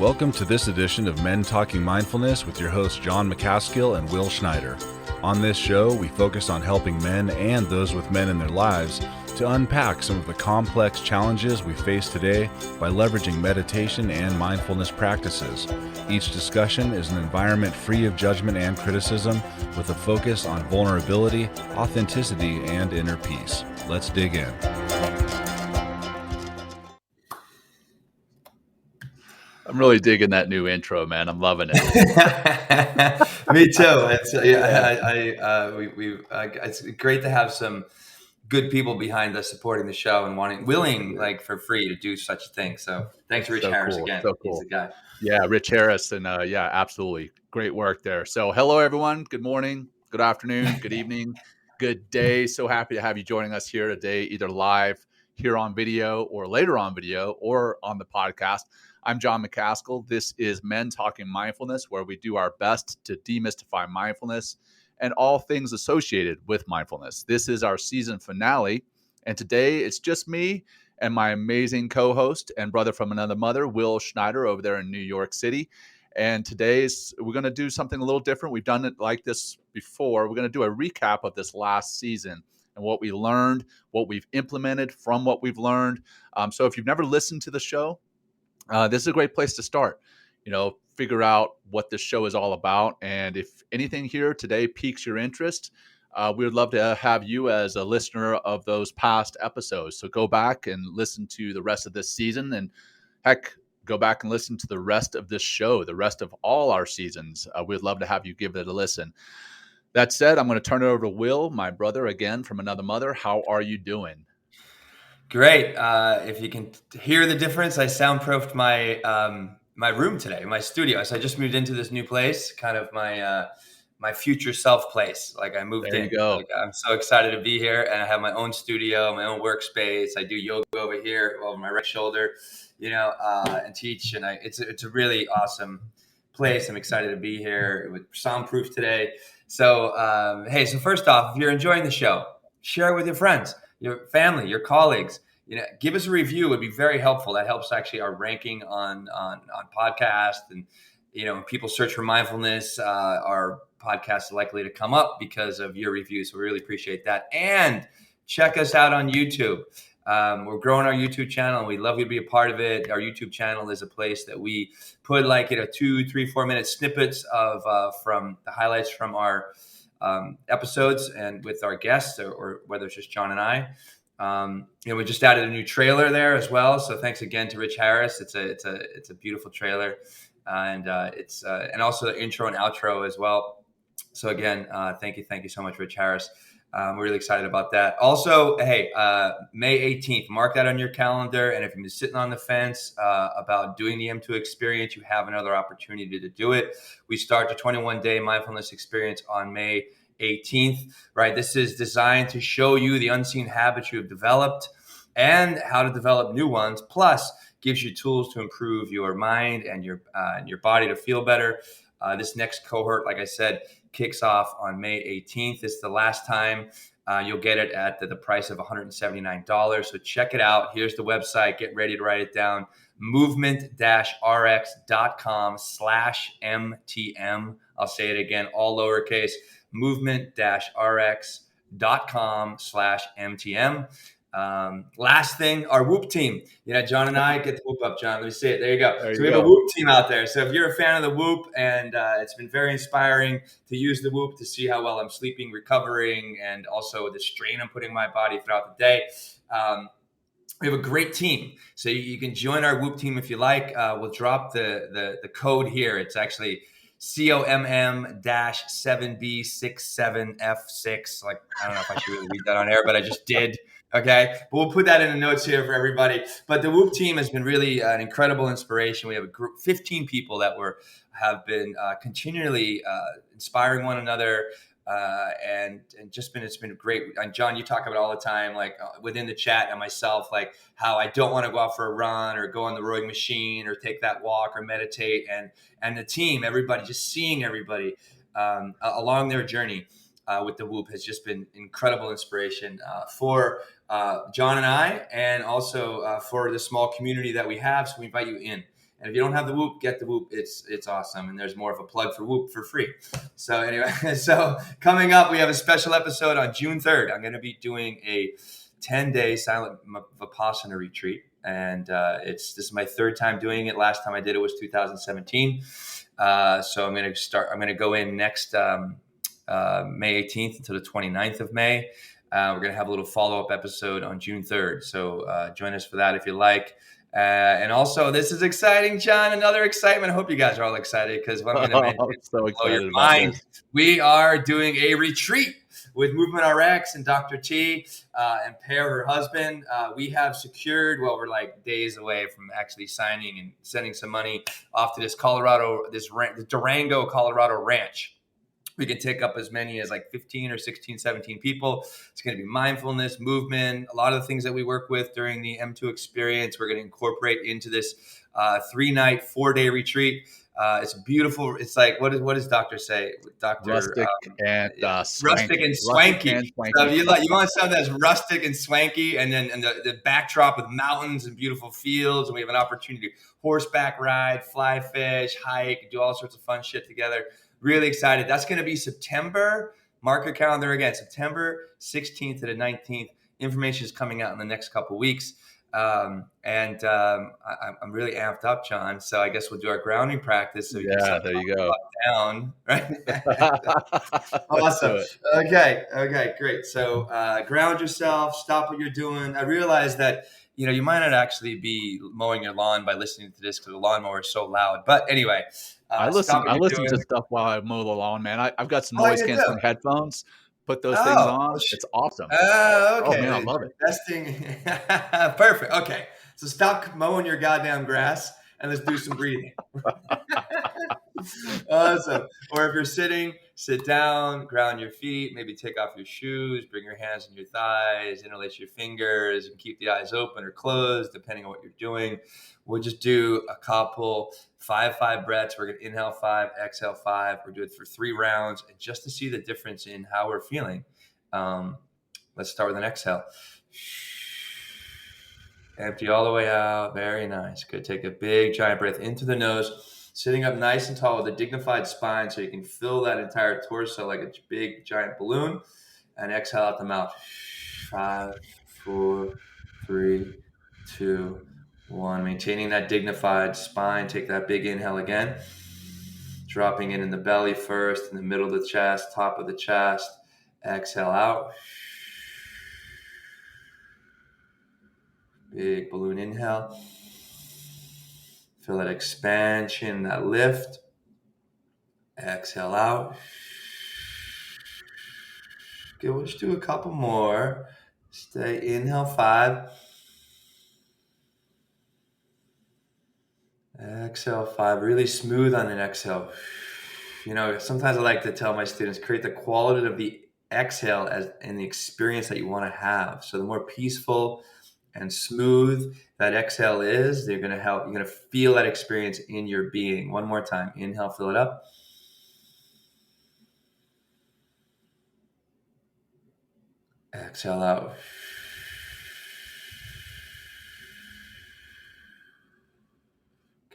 Welcome to this edition of Men Talking Mindfulness with your hosts John McCaskill and Will Schneider. On this show, we focus on helping men and those with men in their lives to unpack some of the complex challenges we face today by leveraging meditation and mindfulness practices. Each discussion is an environment free of judgment and criticism with a focus on vulnerability, authenticity, and inner peace. Let's dig in. I'm really digging that new intro, man. I'm loving it. Me too. It's great to have some good people behind us supporting the show and willing, like for free, to do such a thing. So thanks, Rich Harris, cool. again. So cool. He's the guy. Yeah, Rich Harris, and absolutely great work there. So, hello everyone. Good morning, good afternoon, good evening, good day. So happy to have you joining us here today, either live here on video or later on video or on the podcast. I'm John McCaskill. This is Men Talking Mindfulness, where we do our best to demystify mindfulness and all things associated with mindfulness. This is our season finale, and today it's just me and my amazing co-host and brother from another mother, Will Schneider, over there in New York City. And we're going to do something a little different. We've done it like this before. We're going to do a recap of this last season and what we learned, what we've implemented from what we've learned. So if you've never listened to the show, this is a great place to start. Figure out what this show is all about. And if anything here today piques your interest, we would love to have you as a listener of those past episodes. So go back and listen to the rest of this season, and heck, go back and listen to the rest of this show, the rest of all our seasons. We'd love to have you give it a listen. That said, I'm going to turn it over to Will, my brother, again from another mother. How are you doing? Great. If you can hear the difference, I soundproofed my room today, my studio. So I just moved into this new place, kind of my future self place. Like I moved there in. You go. Like, I'm so excited to be here, and I have my own studio, my own workspace. I do yoga over here over my right shoulder, and teach. And it's a really awesome place. I'm excited to be here with soundproof today. So so first off, if you're enjoying the show, share it with your friends, your family, your colleagues. Give us a review. It would be very helpful. That helps actually our ranking on podcast. And, when people search for mindfulness, our podcast is likely to come up because of your reviews. So we really appreciate that. And check us out on YouTube. We're growing our YouTube channel, and we'd love you to be a part of it. Our YouTube channel is a place that we put 2, 3, 4 minute snippets of from the highlights from our episodes and with our guests, or whether it's just John and I. We just added a new trailer there as well. So thanks again to Rich Harris. It's a beautiful trailer, and it's also the intro and outro as well. So again, thank you so much, Rich Harris. We're really excited about that. Also, hey, May 18th, mark that on your calendar. And if you're sitting on the fence about doing the M2 experience, you have another opportunity to do it. We start the 21-day mindfulness experience on May 18th, right? This is designed to show you the unseen habits you have developed and how to develop new ones, plus gives you tools to improve your mind and your body to feel better. This next cohort, like I said, kicks off on May 18th. It's the last time. You'll get it at the price of $179. So check it out. Here's the website. Get ready to write it down. MovementRX.com/MTM. I'll say it again, all lowercase. MovementRX.com/MTM. Last thing, our Whoop team. John and I get the Whoop up, John. Let me see it. There you go. We have a Whoop team out there. So if you're a fan of the Whoop, and it's been very inspiring to use the Whoop to see how well I'm sleeping, recovering, and also the strain I'm putting on my body throughout the day. We have a great team. So you can join our Whoop team if you like. We'll drop the code here. It's actually COMM-7B67F6. Like, I don't know if I should really read that on air, but I just did. Okay. But we'll put that in the notes here for everybody. But the Whoop team has been really an incredible inspiration. We have a group, 15 people that have been continually inspiring one another. And it's been great. And John, you talk about it all the time, like within the chat and myself, like how I don't want to go out for a run or go on the rowing machine or take that walk or meditate. And the team, everybody, just seeing everybody along their journey with the Whoop has just been incredible inspiration for John and I, and also for the small community that we have. So we invite you in. And if you don't have the Whoop, get the Whoop. It's awesome. And there's more of a plug for Whoop for free. So anyway, so coming up, we have a special episode on June 3rd. I'm going to be doing a 10-day silent Vipassana retreat. And this is my third time doing it. Last time I did it was 2017. So I'm going to go in next May 18th until the 29th of May. We're going to have a little follow-up episode on June 3rd. So join us for that if you like. And also, this is exciting, John. Another excitement. I hope you guys are all excited because what I'm going to mention I'm so blow excited your about mind. this. We are doing a retreat with MovementRX and Dr. T and Pear, her husband. We have secured, we're like days away from actually signing and sending some money off to this Durango, Colorado ranch. We can take up as many as like 15 or 16, 17 people. It's going to be mindfulness, movement, a lot of the things that we work with during the M2 experience. We're going to incorporate into this 3-night, 4-day retreat. It's beautiful. It's like, what does Doctor say? Doctor Rustic and swanky. Rustic and swanky. And swanky. So you want something that's rustic and swanky, and then the backdrop with mountains and beautiful fields, and we have an opportunity to horseback ride, fly fish, hike, do all sorts of fun shit together. Really excited. That's going to be September. Mark your calendar again. September 16th to the 19th. Information is coming out in the next couple of weeks. I'm really amped up, John. So I guess we'll do our grounding practice. So there you go. Down, right? Awesome. Okay, great. So ground yourself. Stop what you're doing. I realize that you might not actually be mowing your lawn by listening to this because the lawnmower is so loud. But anyway. I listen to stuff while I mow the lawn, man. I've got some noise canceling headphones. Put those things on. It's awesome. Okay. Oh man, I love it. Investing. Perfect. Okay. So stop mowing your goddamn grass and let's do some breathing. Awesome. Or if you're sitting, sit down, ground your feet, maybe take off your shoes, bring your hands on your thighs, interlace your fingers, and keep the eyes open or closed, depending on what you're doing. We'll just do a couple 5 breaths. We're going to inhale 5, exhale 5. We'll do it for 3 rounds, and just to see the difference in how we're feeling. Let's start with an exhale. Empty all the way out. Very nice. Good. Take a big, giant breath into the nose. Sitting up nice and tall with a dignified spine so you can fill that entire torso like a big, giant balloon. And exhale out the mouth. 5, 4, 3, 2, 1. Maintaining that dignified spine. Take that big inhale again. Dropping it in the belly first, in the middle of the chest, top of the chest. Exhale out. Big balloon inhale. Feel that expansion, that lift. Exhale out. Okay, we'll just do a couple more. Stay, inhale 5. Exhale 5, really smooth on an exhale. Sometimes I like to tell my students, create the quality of the exhale as in the experience that you want to have. So the more peaceful and smooth that exhale is, you're going to feel that experience in your being. One more time. Inhale, fill it up. Exhale out.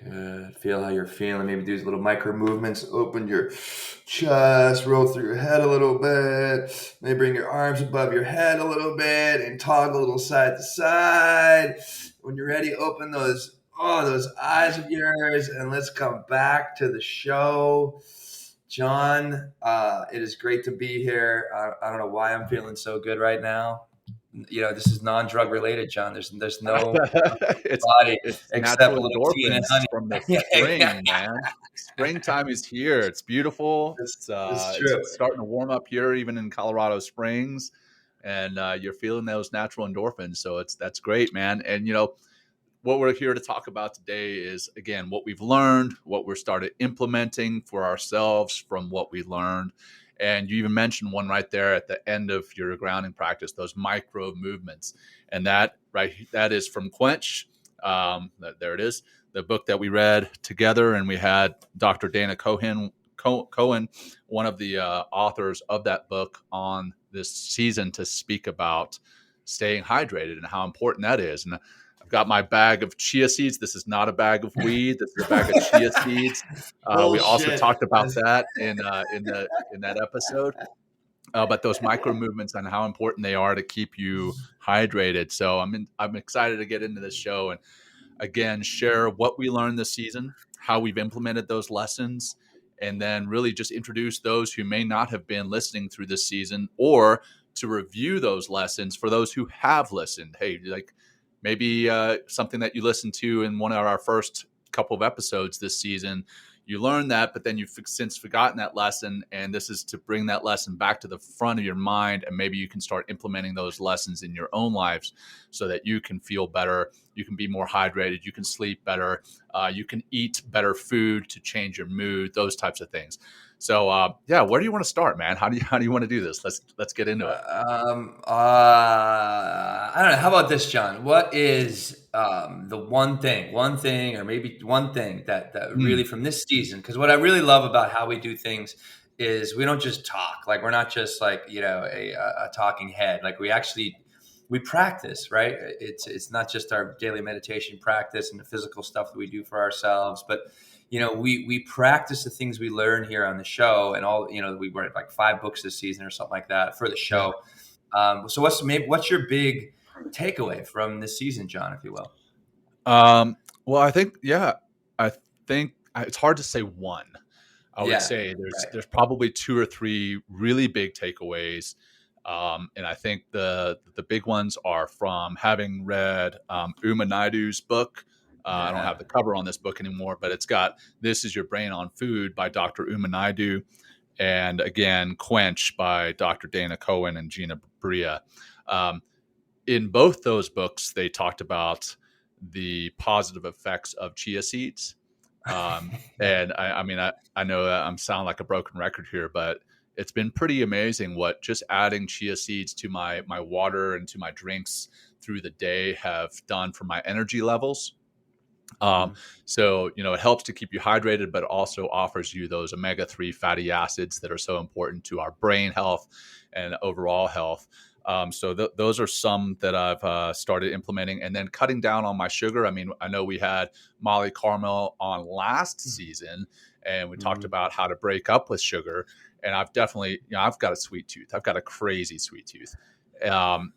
Good. Feel how you're feeling. Maybe do these little micro movements. Open your chest, roll through your head a little bit. Maybe bring your arms above your head a little bit and toggle a little side to side. When you're ready, open those eyes of yours and let's come back to the show. John, it is great to be here. I don't know why I'm feeling so good right now. This is non-drug related, John. There's no body except a little tea and honey from the spring, man. Springtime is here. It's beautiful. It's starting to warm up here, even in Colorado Springs, and you're feeling those natural endorphins. So that's great, man. And what we're here to talk about today is, again, what we've learned, what we're started implementing for ourselves from what we learned. And you even mentioned one right there at the end of your grounding practice, those micro movements. And that is from Quench. There it is, the book that we read together. And we had Dr. Dana Cohen, one of the authors of that book, on this season to speak about staying hydrated and how important that is. And I've got my bag of chia seeds. This is not a bag of weed. This is a bag of chia seeds. We also Bullshit. talked about that in that episode. But those micro movements and how important they are to keep you hydrated. So I'm excited to get into this show and again share what we learned this season, how we've implemented those lessons, and then really just introduce those who may not have been listening through this season, or to review those lessons for those who have listened. Hey, like maybe something that you listened to in one of our first couple of episodes this season, you learned that, but then you've since forgotten that lesson. And this is to bring that lesson back to the front of your mind. And maybe you can start implementing those lessons in your own lives so that you can feel better. You can be more hydrated. You can sleep better. You can eat better food to change your mood, those types of things. So yeah, where do you want to start, man? How do you want to do this? Let's get into it. I don't know. How about this, John? What is the one thing, or maybe one thing that really from this season? Because what I really love about how we do things is we don't just talk. Like we're not just like a talking head. Like we practice, right? It's not just our daily meditation practice and the physical stuff that we do for ourselves, but we practice the things we learn here on the show, and all we read like 5 books this season or something like that for the show. So what's your big takeaway from this season, John, if you will? Well, I think it's hard to say one. I would say there's probably 2 or 3 really big takeaways. And I think the big ones are from having read Uma Naidu's book. I don't have the cover on this book anymore, but it's got This Is Your Brain on Food by Dr. Uma Naidu. And again, Quench by Dr. Dana Cohen and Gina Bria. In both those books, they talked about the positive effects of chia seeds. And I know that I'm sounding like a broken record here, but it's been pretty amazing what just adding chia seeds to my water and to my drinks through the day have done for my energy levels. So, it helps to keep you hydrated, but also offers you those omega-3 fatty acids that are so important to our brain health and overall health. So those are some that I've started implementing, and then cutting down on my sugar. I mean, I know we had Molly Carmel on last season, and we talked about how to break up with sugar. And I've definitely, I've got a sweet tooth. I've got a crazy sweet tooth. And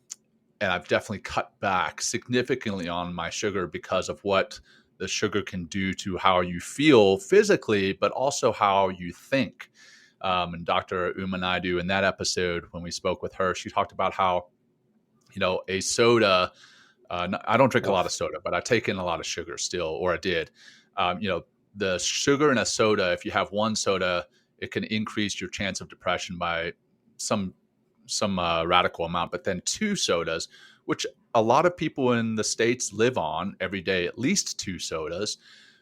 I've definitely cut back significantly on my sugar because of what the sugar can do to how you feel physically, but also how you think. And Dr. Uma Naidu, in that episode, when we spoke with her, she talked about how, a soda, I don't drink a lot of soda, but I take in a lot of sugar still, or I did. The sugar in a soda, if you have one soda, it can increase your chance of depression by some radical amount. But then 2 sodas, which a lot of people in the States live on every day, at least 2 sodas,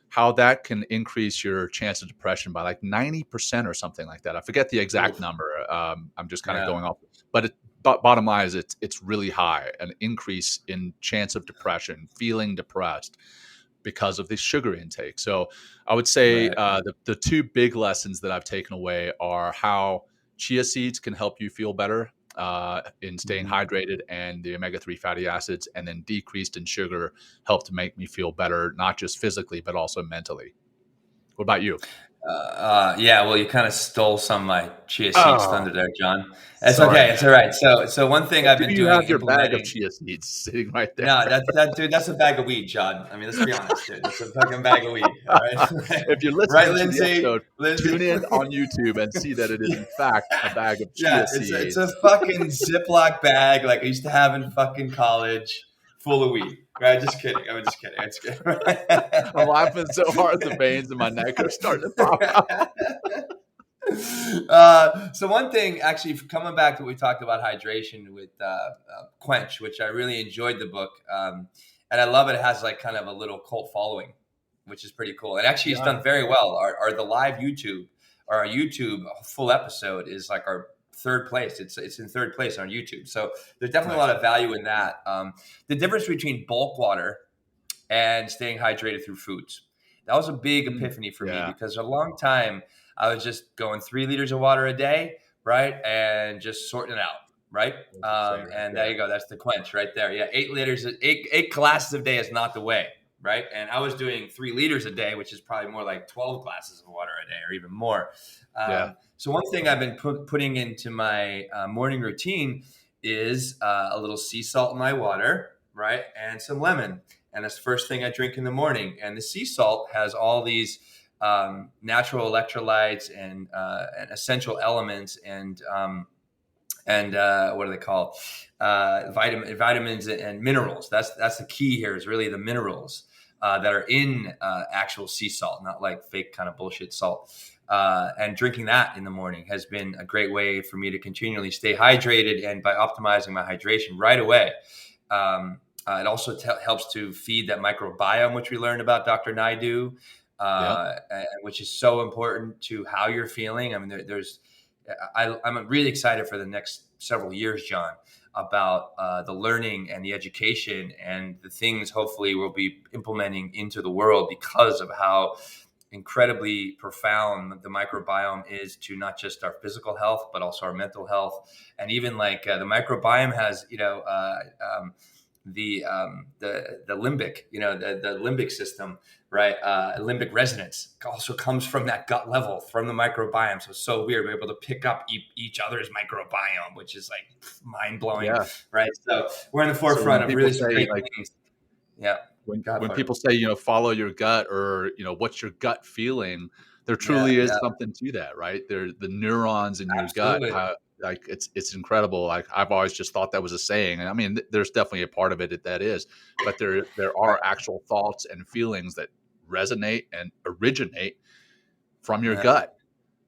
how that can increase your chance of depression by like 90% or something like that. I forget the exact number. I'm just kind of going off, but bottom line is it's really high, an increase in chance of depression, feeling depressed because of the sugar intake. So I would say the 2 big lessons that I've taken away are how chia seeds can help you feel better in staying hydrated, and the omega-3 fatty acids, and then decreased in sugar help to make me feel better, not just physically, but also mentally. What about you? Well, you kind of stole some of my chia seeds thunder there, John. It's Sorry, okay. It's all right. So one thing I've been you doing, have your bag of implementing. chia seeds sitting right there. No, dude, that's a bag of weed, John. I mean, let's be honest, dude. It's a fucking bag of weed. All right. If you're listening right, to Lindsay, the episode, tune in on YouTube and see that it is in fact a bag of chia seeds. It's a fucking Ziploc bag like I used to have in fucking college, full of weed. Right? Just kidding. I'm just kidding. It's good. I'm laughing so hard the veins in my neck are starting to pop out. So one thing, actually, coming back to what we talked about hydration with Quench, which I really enjoyed the book, and I love it. It has like kind of a little cult following, which is pretty cool. And actually, it's done very well. Our live YouTube, or our YouTube full episode is like our 3rd place. It's in 3rd place on YouTube. So there's definitely a lot of value in that. The difference between bulk water and staying hydrated through foods. That was a big epiphany for me, because for a long time I was just going 3 liters of water a day, right? And just sorting it out. right? And there you go. That's the quench right there. Yeah, 8 liters, eight glasses a day is not the way, right? And I was doing 3 liters a day, which is probably more like 12 glasses of water a day or even more. So one thing I've been putting into my morning routine is a little sea salt in my water, right? And some lemon. And that's the first thing I drink in the morning. And the sea salt has all these natural electrolytes and essential elements and what do they call vitamins and minerals. That's the key here, is really the minerals that are in actual sea salt, not like fake kind of bullshit salt. And drinking that in the morning has been a great way for me to continually stay hydrated, and by optimizing my hydration right away. It also helps to feed that microbiome, which we learned about Dr. Naidu, which is so important to how you're feeling. I mean, I'm really excited for the next several years, John, about the learning and the education and the things hopefully we'll be implementing into the world because of how incredibly profound the microbiome is to not just our physical health, but also our mental health. And even like the microbiome has, the limbic, the limbic system, right? Limbic resonance also comes from that gut level, from the microbiome. So it's so weird. We're able to pick up each other's microbiome, which is like mind blowing, right? So we're in the forefront of really great things. Yeah. When people say, follow your gut, or, what's your gut feeling, there truly is something to that, right? The neurons in your gut, like it's incredible. Like I've always just thought that was a saying. And I mean, there's definitely a part of it that is, but there are actual thoughts and feelings that resonate and originate from your gut.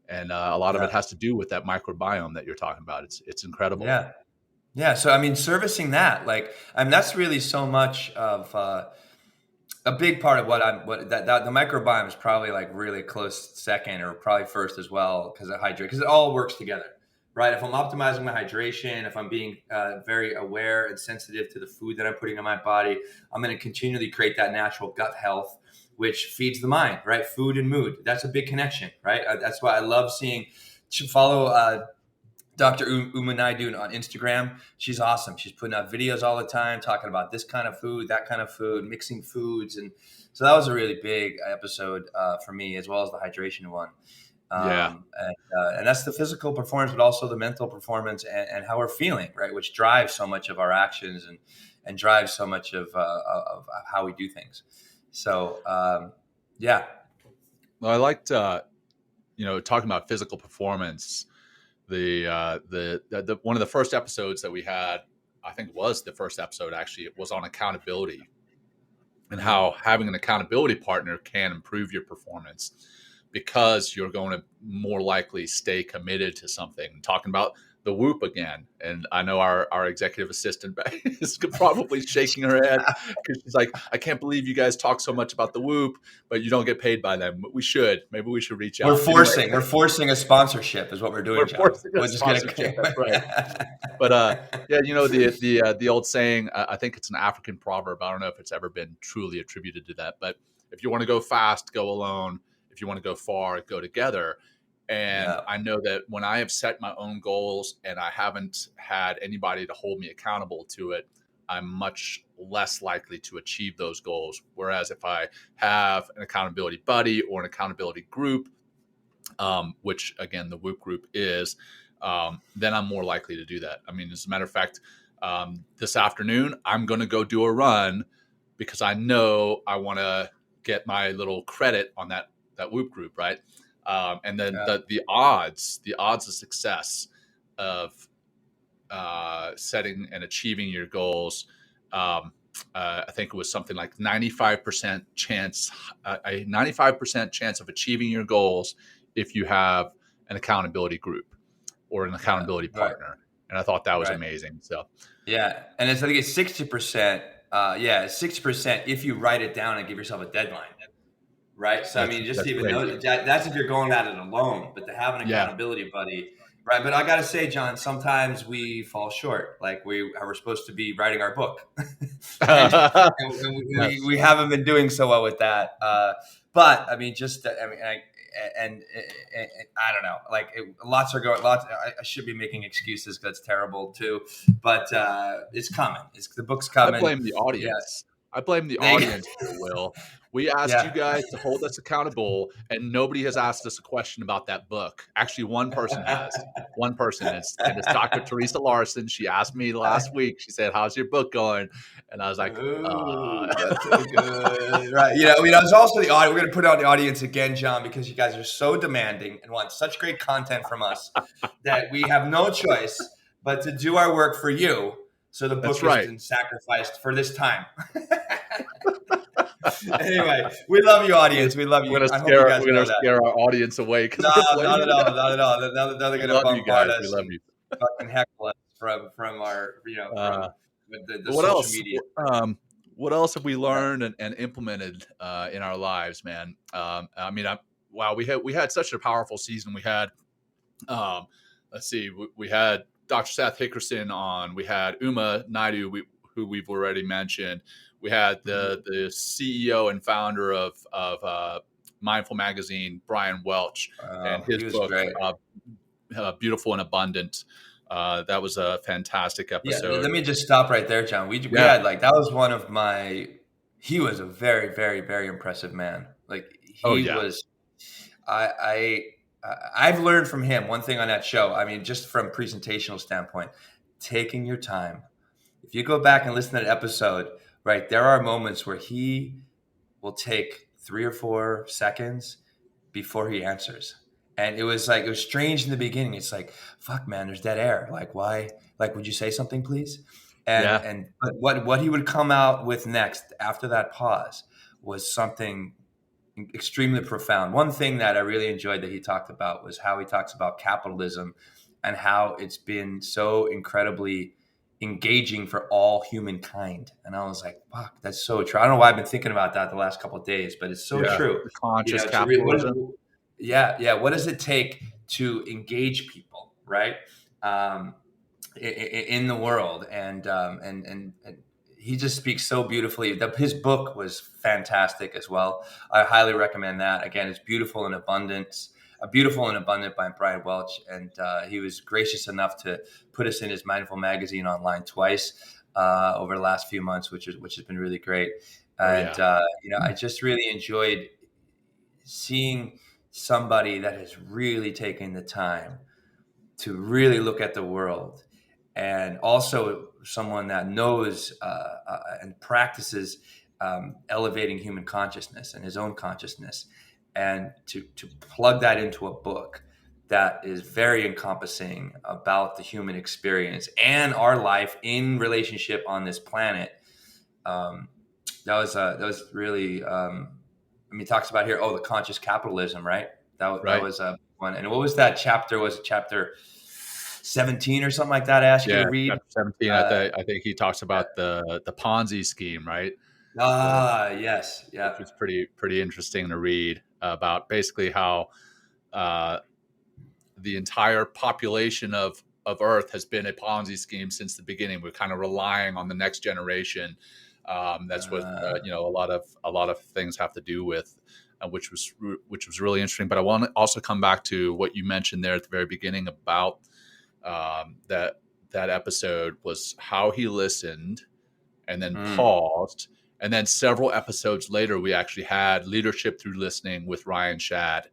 And a lot of it has to do with that microbiome that you're talking about. It's incredible. Yeah. Yeah. So, I mean, servicing that, that's really so much of, a big part of the microbiome is probably like really close second, or probably first as well, because it all works together, right? If I'm optimizing my hydration, if I'm being very aware and sensitive to the food that I'm putting in my body, I'm going to continually create that natural gut health, which feeds the mind, right? Food and mood. That's a big connection, right? That's why I love follow Dr. Uma Naidu on Instagram. She's awesome. She's putting out videos all the time, talking about this kind of food, that kind of food, mixing foods. And so that was a really big episode for me, as well as the hydration one. And that's the physical performance, but also the mental performance and how we're feeling, right? Which drives so much of our actions and drives so much of how we do things. So, Well, I liked, talking about physical performance. The one of the first episodes that we had, I think was the first episode actually, it was on accountability and how having an accountability partner can improve your performance, because you're going to more likely stay committed to something. Talking about the Whoop again, and I know our executive assistant is probably shaking her head because she's like, I can't believe you guys talk so much about the Whoop, but you don't get paid by them. But maybe we should reach out. We're forcing a sponsorship is what we're doing. We're just sponsorship. That's right. But the old saying, I think it's an African proverb. I don't know if it's ever been truly attributed to that, but if you want to go fast, go alone. If you want to go far, go together. And I know that when I have set my own goals and I haven't had anybody to hold me accountable to it, I'm much less likely to achieve those goals. Whereas if I have an accountability buddy or an accountability group, which again, the Whoop group is, then I'm more likely to do that. I mean, as a matter of fact, this afternoon, I'm going to go do a run because I know I want to get my little credit on that Whoop group, right? And then the odds of success of setting and achieving your goals, I think it was something like 95% chance, a 95% chance of achieving your goals if you have an accountability group or an accountability partner. And I thought that was amazing. So and I think it's 60%. 60% if you write it down and give yourself a deadline. Right. So, I mean, just even know that's if you're going at it alone, but to have an accountability buddy. Right. But I got to say, John, sometimes we fall short. Like we're supposed to be writing our book. and we haven't been doing so well with that. But I mean, I don't know, like lots. I should be making excuses. That's terrible too, but it's coming. The book's I coming. blame the Yeah, audience. I blame the audience here, Will. We asked you yeah. guys to hold us accountable, and nobody has asked us a question about that book. Actually, one person has. One person. And it's Dr. Teresa Larson. She asked me last week. She said, "How's your book going?" And I was like, Ooh, that's so good. Right. It's also the audience. We're going to put it on the audience again, John, because you guys are so demanding and want such great content from us that we have no choice but to do our work for you. So the book That's has right. been sacrificed for this time. Anyway, we love you, audience. We love you. We're I hope you guys gonna know that. scare our audience away because No, we're not blaming at all. them. Not at all. Now they're We going to love you bombard guys. us We love and you. fucking heckle us from our, Uh, the what social else? media. What else have we learned and implemented in our lives, man? I mean, wow, we had such a powerful season. We had, let's see, we had Dr. Seth Hickerson on. We had Uma Naidu, who we've already mentioned. We had the CEO and founder of Mindful Magazine, Brian Welch, and his He was book, great. Beautiful and Abundant. That was a fantastic Yeah, episode. let me just stop right there, John. We had that was one of my. He was a very, very, very impressive man. Like he was. I've learned from him one thing on that show. I mean, just from presentational standpoint, taking your time. If you go back and listen to that episode, right, there are moments where he will take 3 or 4 seconds before he answers. And it was strange in the beginning. It's like, fuck, man, there's dead air. Like, why? Like, would you say something, please? But what he would come out with next after that pause was something extremely profound. One thing that I really enjoyed that he talked about was how he talks about capitalism and how it's been so incredibly engaging for all humankind. And I was like, fuck, that's so true. I don't know why I've been thinking about that the last couple of days, but it's so true. The conscious capitalism. What does it take to engage people, right? In the world, and he just speaks so beautifully. His book was fantastic as well. I highly recommend that. Again, it's Beautiful and Abundant by Brian Welch, and he was gracious enough to put us in his Mindful magazine online twice over the last few months, which has been really great. And I just really enjoyed seeing somebody that has really taken the time to really look at the world, and also someone that knows and practices elevating human consciousness and his own consciousness, and to plug that into a book that is very encompassing about the human experience and our life in relationship on this planet. That was really. He talks about here. The conscious capitalism, right? That was one. And what was that chapter? Was it chapter 17 or something like that? I asked you to read. Chapter 17. I think he talks about the Ponzi scheme, right? Yes, yeah. Which was pretty interesting to read about basically how the entire population of Earth has been a Ponzi scheme since the beginning. We're kind of relying on the next generation. That's what a lot of things have to do with, which was really interesting. But I want to also come back to what you mentioned there at the very beginning about that episode was how he listened and then paused. And then several episodes later, we actually had Leadership Through Listening with Ryan Shad.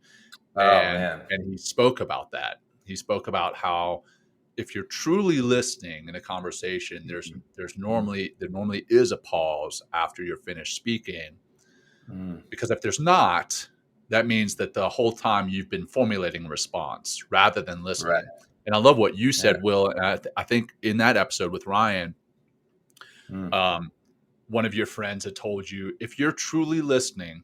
And he spoke about that. He spoke about how if you're truly listening in a conversation, there normally is a pause after you're finished speaking. Because if there's not, that means that the whole time you've been formulating a response rather than listening. Right. And I love what you said, Will. And I think in that episode with Ryan, one of your friends had told you, if you're truly listening,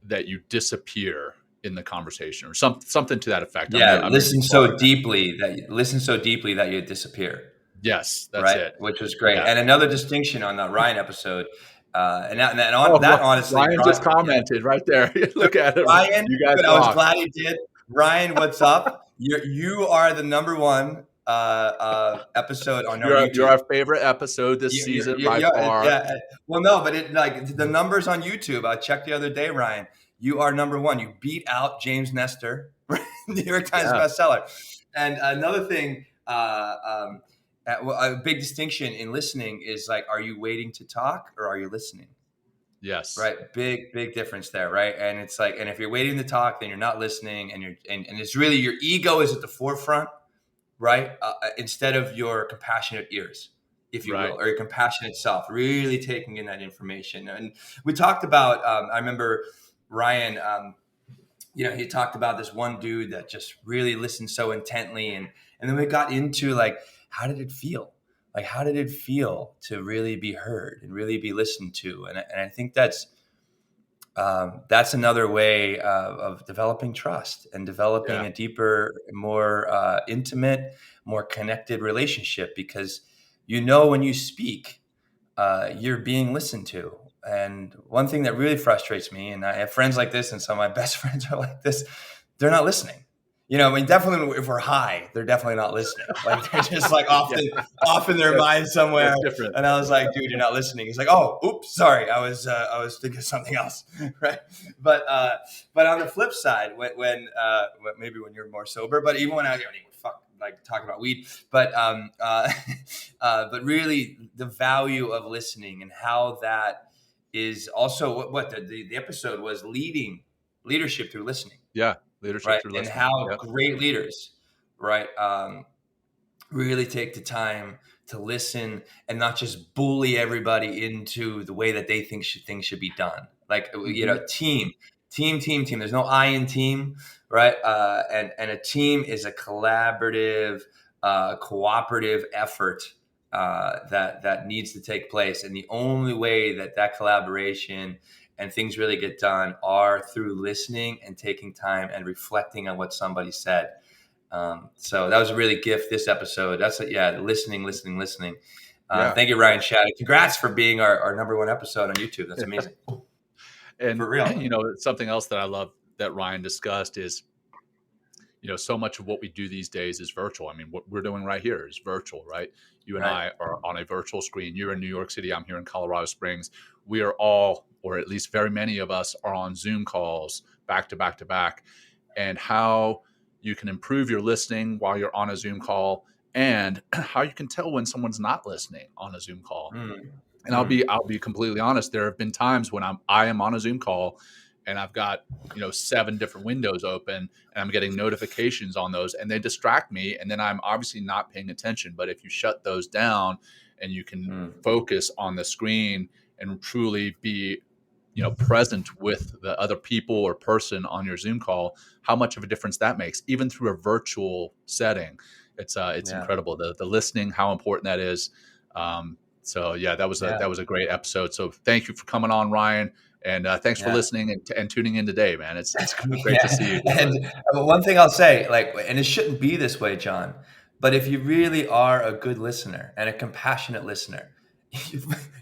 that you disappear in the conversation or something to that effect. Listen so deeply that you disappear. Yes, that's it. Which was great. Yeah. And another distinction on that Ryan episode, honestly, Ryan just commented right there. Look at it, Ryan. You guys I was glad he did. Ryan, what's up? You are the number one episode on our YouTube. You're our favorite episode this season by far. Yeah. Well, no, but the numbers on YouTube. I checked the other day, Ryan. You are number one. You beat out James Nestor, New York Times bestseller. And another thing, a big distinction in listening is like, are you waiting to talk or are you listening? Yes. Right. Big difference there. Right. And it's like, and if you're waiting to talk, then you're not listening, and and it's really your ego is at the forefront, right? Instead of your compassionate ears, if you will, or your compassionate self, really taking in that information. And we talked about, I remember Ryan, he talked about this one dude that just really listened so intently. And then we got into like, how did it feel? Like, how did it feel to really be heard and really be listened to? And I think that's another way of developing trust and developing a deeper, more intimate, more connected relationship, because when you speak, you're being listened to. And one thing that really frustrates me, and I have friends like this, and some of my best friends are like this, they're not listening. Definitely if we're high, they're definitely not listening. Like they're just like off in their mind somewhere. And I was like, dude, you're not listening. He's like, oh, oops, sorry. I was thinking of something else. Right. But on the flip side, when maybe when you're more sober, but even when talking about weed, but really the value of listening and how that is also what the episode was, leadership through listening. Yeah. Leadership through listening. And how great leaders, right, really take the time to listen and not just bully everybody into the way that they think things should be done. Like, team. There's no I in team, right? And a team is a collaborative, cooperative effort that needs to take place. And the only way that collaboration and things really get done are through listening and taking time and reflecting on what somebody said. So that was a really gift this episode. That's listening. Thank you, Ryan Shadid. Congrats for being our number one episode on YouTube. That's amazing. And for real, something else that I love that Ryan discussed is, so much of what we do these days is virtual. I mean, what we're doing right here is virtual, right? You and I are on a virtual screen. You're in New York City. I'm here in Colorado Springs. We are all, or at least very many of us, are on Zoom calls back to back to back. And how you can improve your listening while you're on a Zoom call, and how you can tell when someone's not listening on a Zoom call. And I'll be completely honest. There have been times when I am on a Zoom call and I've got, 7 different windows open and I'm getting notifications on those, and they distract me. And then I'm obviously not paying attention. But if you shut those down and you can focus on the screen and truly be, present with the other people or person on your Zoom call, how much of a difference that makes, even through a virtual setting. It's incredible. The listening, how important that is. So that was a great episode. So thank you for coming on, Ryan. And thanks for listening and tuning in today, man. It's great to see you. And one thing I'll say, and it shouldn't be this way, John, but if you really are a good listener and a compassionate listener,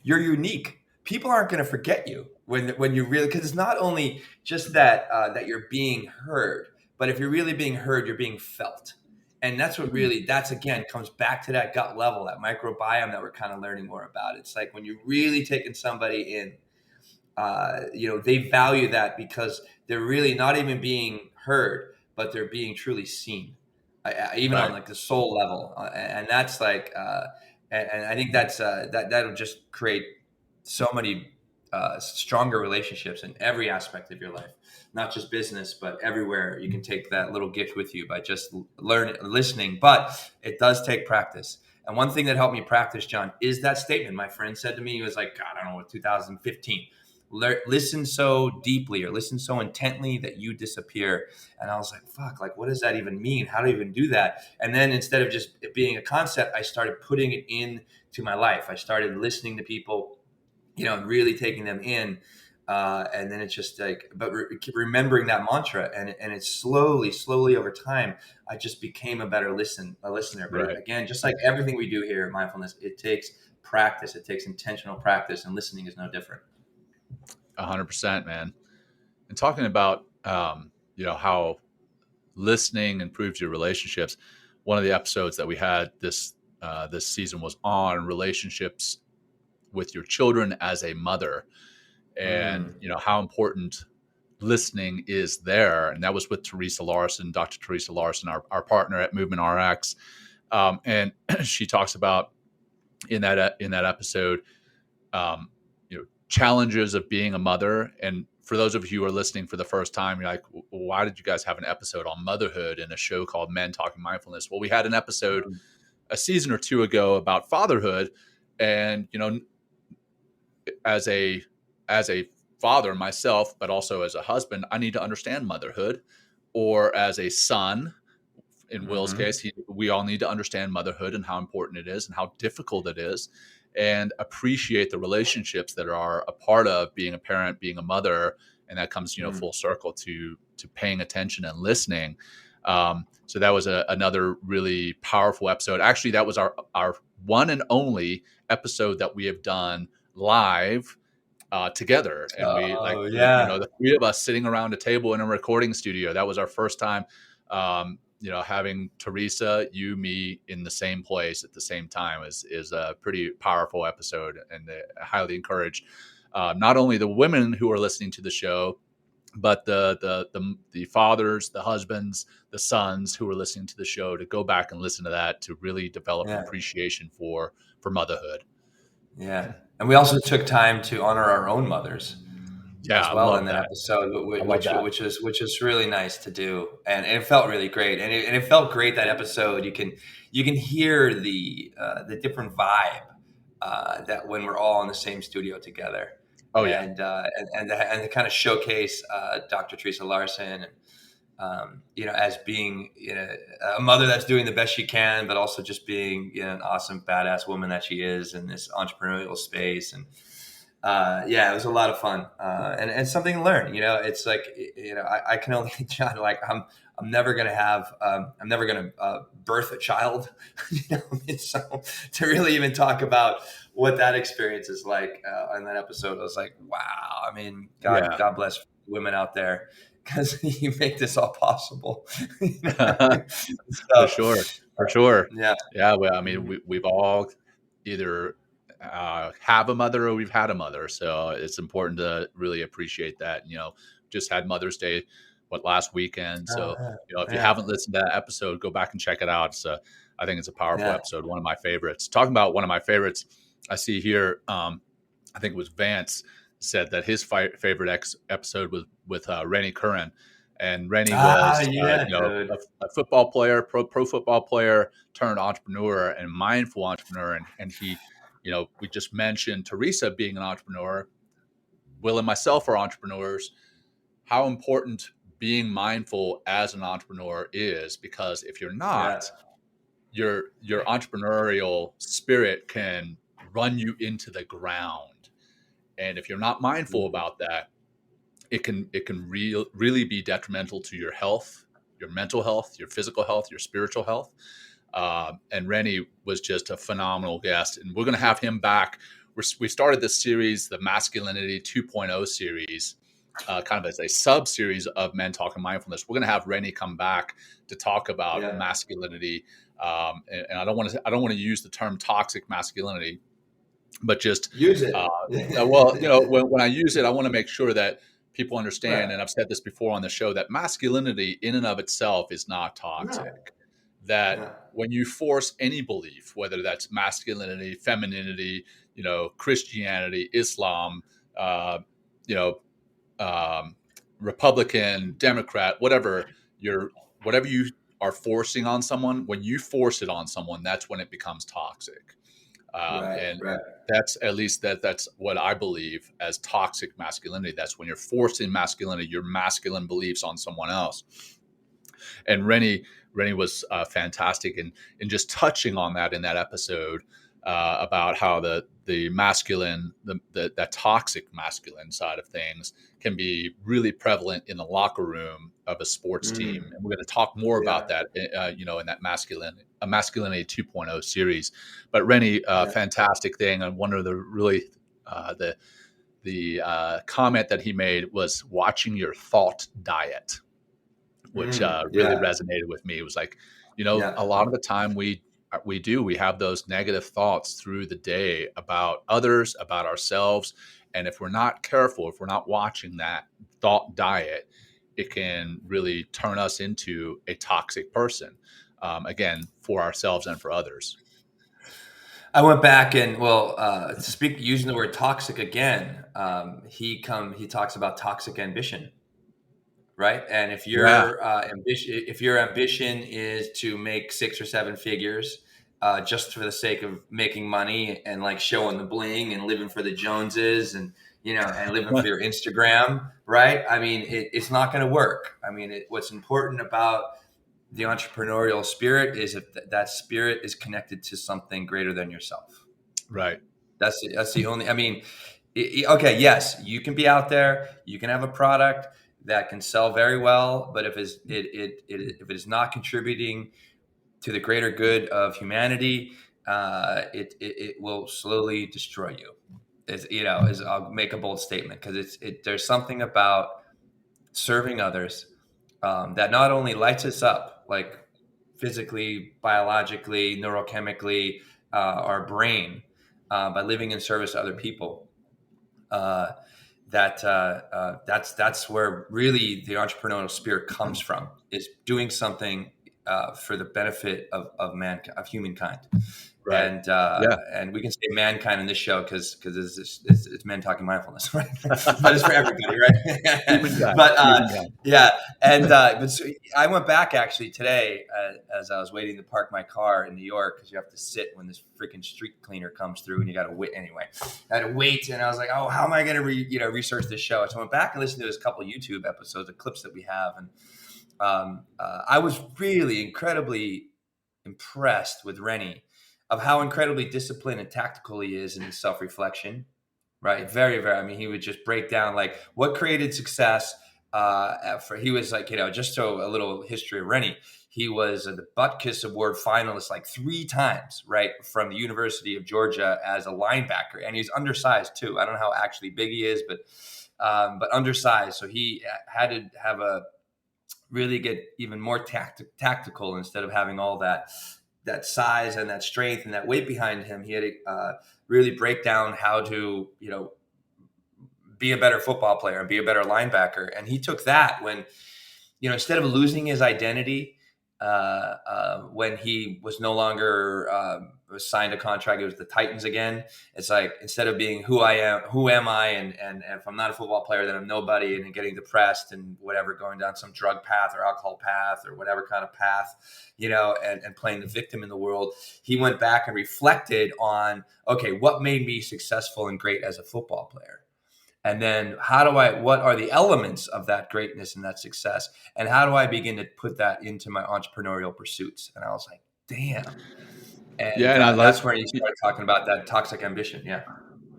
you're unique. People aren't going to forget you when you really, because it's not only just that you're being heard, but if you're really being heard, you're being felt. And that's what that's again comes back to that gut level, that microbiome that we're kind of learning more about. It's like when you're really taking somebody in, they value that because they're really not even being heard, but they're being truly seen, even on like the soul level. And that's like, and I think that'll just create so many stronger relationships in every aspect of your life, not just business, but everywhere. You can take that little gift with you by just listening, but it does take practice. And one thing that helped me practice, John, is that statement my friend said to me. He was like, God, I don't know, 2015. Listen so deeply or listen so intently that you disappear. And I was like, fuck, like, what does that even mean? How do I even do that? And then instead of just it being a concept, I started putting it into my life. I started listening to people, and really taking them in. And then it's just like, but remembering that mantra, and it's slowly over time, I just became a better listener. But again, just like everything we do here at Mindfulness, it takes practice. It takes intentional practice, and listening is no different. 100%, man. And talking about, how listening improves your relationships. One of the episodes that we had this season was on relationships with your children as a mother, and how important listening is there. And that was with Teresa Larson, Dr. Teresa Larson, our partner at MovementRX. And she talks about in that episode, challenges of being a mother. And for those of you who are listening for the first time, you're like, why did you guys have an episode on motherhood in a show called Men Talking Mindfulness? Well, we had an episode a season or two ago about fatherhood. And, as a father myself, but also as a husband, I need to understand motherhood. Or as a son, in Will's case, we all need to understand motherhood and how important it is and how difficult it is, and appreciate the relationships that are a part of being a parent, being a mother. And that comes, full circle to paying attention and listening. So that was another really powerful episode. Actually, that was our one and only episode that we have done live together. And we the three of us sitting around a table in a recording studio. That was our first time, having Teresa, you, me in the same place at the same time is a pretty powerful episode. And I highly encourage not only the women who are listening to the show, but the fathers, the husbands, the sons who are listening to the show to go back and listen to that to really develop an appreciation for motherhood. Yeah. And we also took time to honor our own mothers as well in that episode, which is really nice to do. And it felt really great. And it felt great, that episode. You can hear the different vibe that when we're all in the same studio together. Oh, and to kind of showcase Dr. Teresa Larson, as being a mother that's doing the best she can, but also just being an awesome badass woman that she is in this entrepreneurial space. And it was a lot of fun and something to learn. It's like I can only John, like I'm never gonna birth a child. So to really even talk about what that experience is like on that episode, I was like, wow. I mean, God bless women out there, because you make this all possible. For sure. Yeah. Well, I mean, we've all either have a mother or we've had a mother, so it's important to really appreciate that. Just had Mother's Day last weekend, so if you haven't listened to that episode, go back and check it out. So I think it's a powerful episode, one of my favorites. Talking about one of my favorites, I see here, I think it was Vance said that his favorite episode was with Rennie Curran. And Rennie was a football player, pro football player turned entrepreneur and mindful entrepreneur. And he, we just mentioned Teresa being an entrepreneur. Will and myself are entrepreneurs. How important being mindful as an entrepreneur is, because if you're not, your entrepreneurial spirit can run you into the ground. And if you're not mindful about that, it can really be detrimental to your health, your mental health, your physical health, your spiritual health. And Rennie was just a phenomenal guest, and we're going to have him back. We started this series, the Masculinity 2.0 series, kind of as a sub series of Men Talking Mindfulness. We're going to have Rennie come back to talk about masculinity, and I don't want to use the term toxic masculinity, but just use it. When I use it, I want to make sure that people understand, and I've said this before on the show, that masculinity in and of itself is not toxic. When you force any belief, whether that's masculinity, femininity, Christianity, Islam, Republican, Democrat, whatever you are forcing on someone, when you force it on someone, that's when it becomes toxic. That's, at least that's what I believe as toxic masculinity. That's when you're forcing masculinity, your masculine beliefs on someone else. And Rennie was fantastic in just touching on that in that episode about how the masculine, that toxic masculine side of things can be really prevalent in the locker room of a sports team. And we're going to talk more about that, in that Masculinity 2.0 series. But Rennie, fantastic thing. And one of the really, the comment that he made was watching your thought diet, which really resonated with me. It was like, a lot of the time we have those negative thoughts through the day about others, about ourselves. And if we're not careful, if we're not watching that thought diet, it can really turn us into a toxic person, again, for ourselves and for others. I went back and using the word toxic again. He talks about toxic ambition, right? And if Yeah. your ambition is to make 6 or 7 figures, just for the sake of making money and like showing the bling and living for the Joneses and and living for your Instagram, right? I mean, it's not going to work. I mean, what's important about the entrepreneurial spirit is if that spirit is connected to something greater than yourself. Right. That's the only. I mean, okay, yes, you can be out there, you can have a product that can sell very well, but if it is not contributing to the greater good of humanity, it will slowly destroy you. I'll make a bold statement because there's something about serving others that not only lights us up, like physically, biologically, neurochemically, our brain, by living in service to other people. That's where really the entrepreneurial spirit comes from, is doing something for the benefit of humankind. Right. And we can say mankind in this show because it's men talking mindfulness, right? But it's for everybody, right? Humankind. Yeah. So I went back actually today as I was waiting to park my car in New York, because you have to sit when this freaking street cleaner comes through, and you got to wait anyway. I had to wait, and I was like, oh, how am I going to research this show? So I went back and listened to a couple of YouTube episodes, of clips that we have, and I was really incredibly impressed with Rennie, of how incredibly disciplined and tactical he is in his self-reflection, right? Very, very. I mean, he would just break down like what created success. He was like, just so a little history of Rennie. He was the Butkus Award finalist like 3 times, right, from the University of Georgia as a linebacker, and he's undersized too. I don't know how actually big he is, but undersized. So he had to have really get even more tactical instead of having all that size and that strength and that weight behind him. He had to really break down how to, be a better football player and be a better linebacker. And he took that when, instead of losing his identity, when he was no longer signed a contract, it was the Titans again. It's like, instead of being who am I? And if I'm not a football player, then I'm nobody, and getting depressed and whatever, going down some drug path or alcohol path or whatever kind of path, and playing the victim in the world. He went back and reflected on, okay, what made me successful and great as a football player? And then what are the elements of that greatness and that success? And how do I begin to put that into my entrepreneurial pursuits? And I was like, damn. And that's where you start talking about that toxic ambition. Yeah.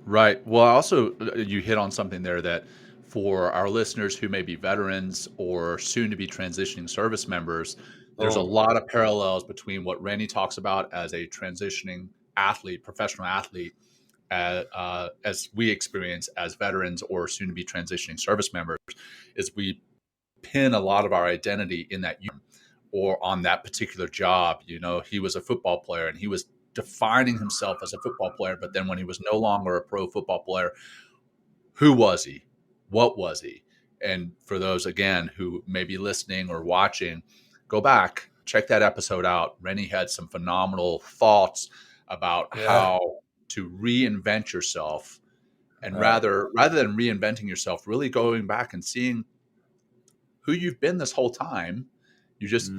Right. Well, also, you hit on something there that for our listeners who may be veterans or soon to be transitioning service members, there's a lot of parallels between what Randy talks about as a transitioning athlete, professional athlete, as we experience as veterans or soon to be transitioning service members, is we pin a lot of our identity in that uniform or on that particular job. He was a football player and he was defining himself as a football player, but then when he was no longer a pro football player, who was he? What was he? And for those, again, who may be listening or watching, go back, check that episode out. Rennie had some phenomenal thoughts about how to reinvent yourself, and rather than reinventing yourself, really going back and seeing who you've been this whole time. You just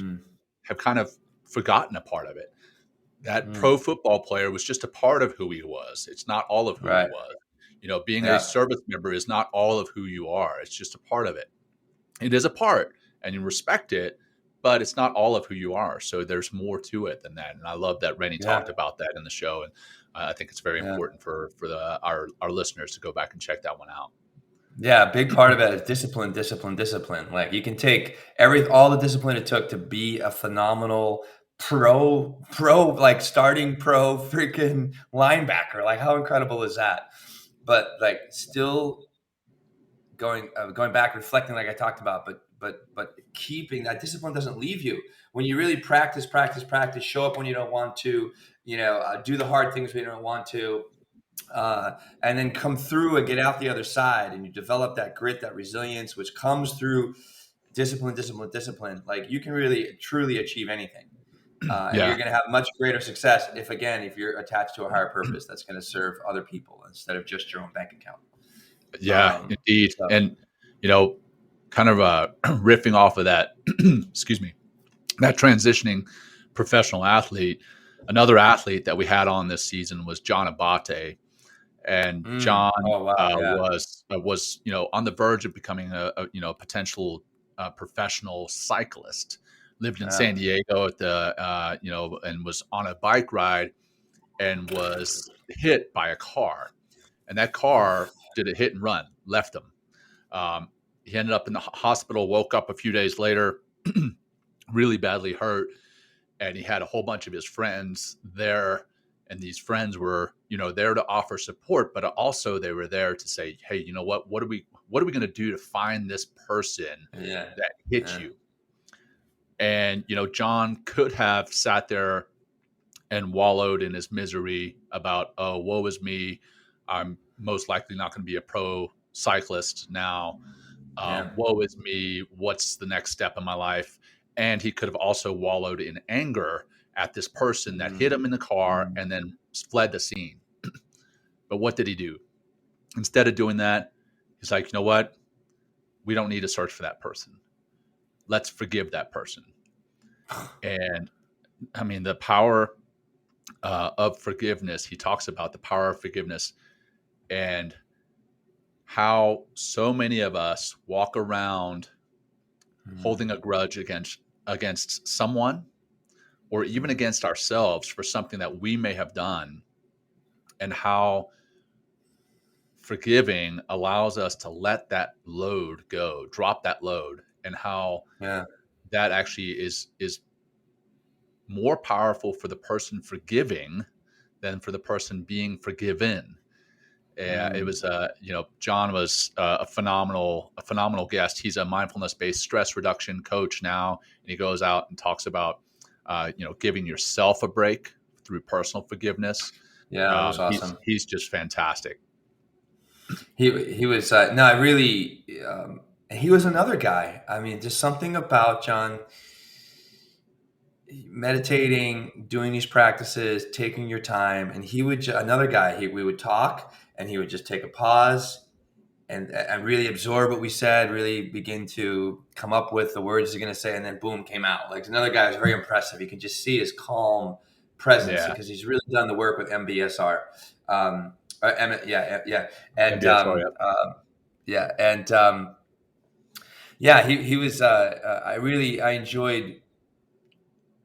have kind of forgotten a part of it. That pro football player was just a part of who he was. It's not all of who he was. Being a service member is not all of who you are. It's just a part of it. It is a part, and you respect it, but it's not all of who you are. So there's more to it than that. And I love that Rennie talked about that in the show. And I think it's very important for our listeners to go back and check that one out. Yeah, a big part of it is discipline. Like, you can take all the discipline it took to be a phenomenal pro, like starting pro freaking linebacker. Like, how incredible is that? But like, still going back, reflecting, like I talked about, but keeping that discipline doesn't leave you. When you really practice, show up when you don't want to, do the hard things when you don't want to. and then come through and get out the other side, and you develop that grit, that resilience, which comes through discipline. Like you can really truly achieve anything. And Yeah. you're going to have much greater success if you're attached to a higher purpose that's going to serve other people instead of just your own bank account. Yeah, indeed. So- And, kind of riffing off of that, excuse me, that transitioning professional athlete, another athlete that we had on this season was John Abate. And John Oh, wow. Yeah. was on the verge of becoming a potential professional cyclist. Lived in San Diego at the and was on a bike ride and was hit by a car, and that car did a hit and run, left him. He ended up in the hospital. Woke up a few days later, really badly hurt, and he had a whole bunch of his friends there. And these friends were, there to offer support, but also they were there to say, "Hey, you know what? What are we going to do to find this person that hit you?" And John could have sat there and wallowed in his misery about, "Oh, woe is me. I'm most likely not going to be a pro cyclist now. Woe is me. What's the next step in my life?" And he could have also wallowed in anger at this person that hit him in the car and then fled the scene. But what did he do? Instead of doing that, he's like, "You know what? We don't need to search for that person. Let's forgive that person." And I mean, the power of forgiveness, he talks about the power of forgiveness and how so many of us walk around holding a grudge against someone or even against ourselves for something that we may have done, and how forgiving allows us to let that load go, drop that load, and how that actually is more powerful for the person forgiving than for the person being forgiven. It was, John was a phenomenal guest. He's a mindfulness-based stress reduction coach now, and he goes out and talks about, giving yourself a break through personal forgiveness. Yeah, that was awesome. He's just fantastic. He was no, I really. He was another guy. I mean, just something about John. Meditating, doing these practices, taking your time, and he would another guy. We would talk, and he would just take a pause and really absorb what we said, really begin to come up with the words he's going to say, and then boom, came out. Like another guy was very impressive. You can just see his calm presence because he's really done the work with MBSR. And he was. I enjoyed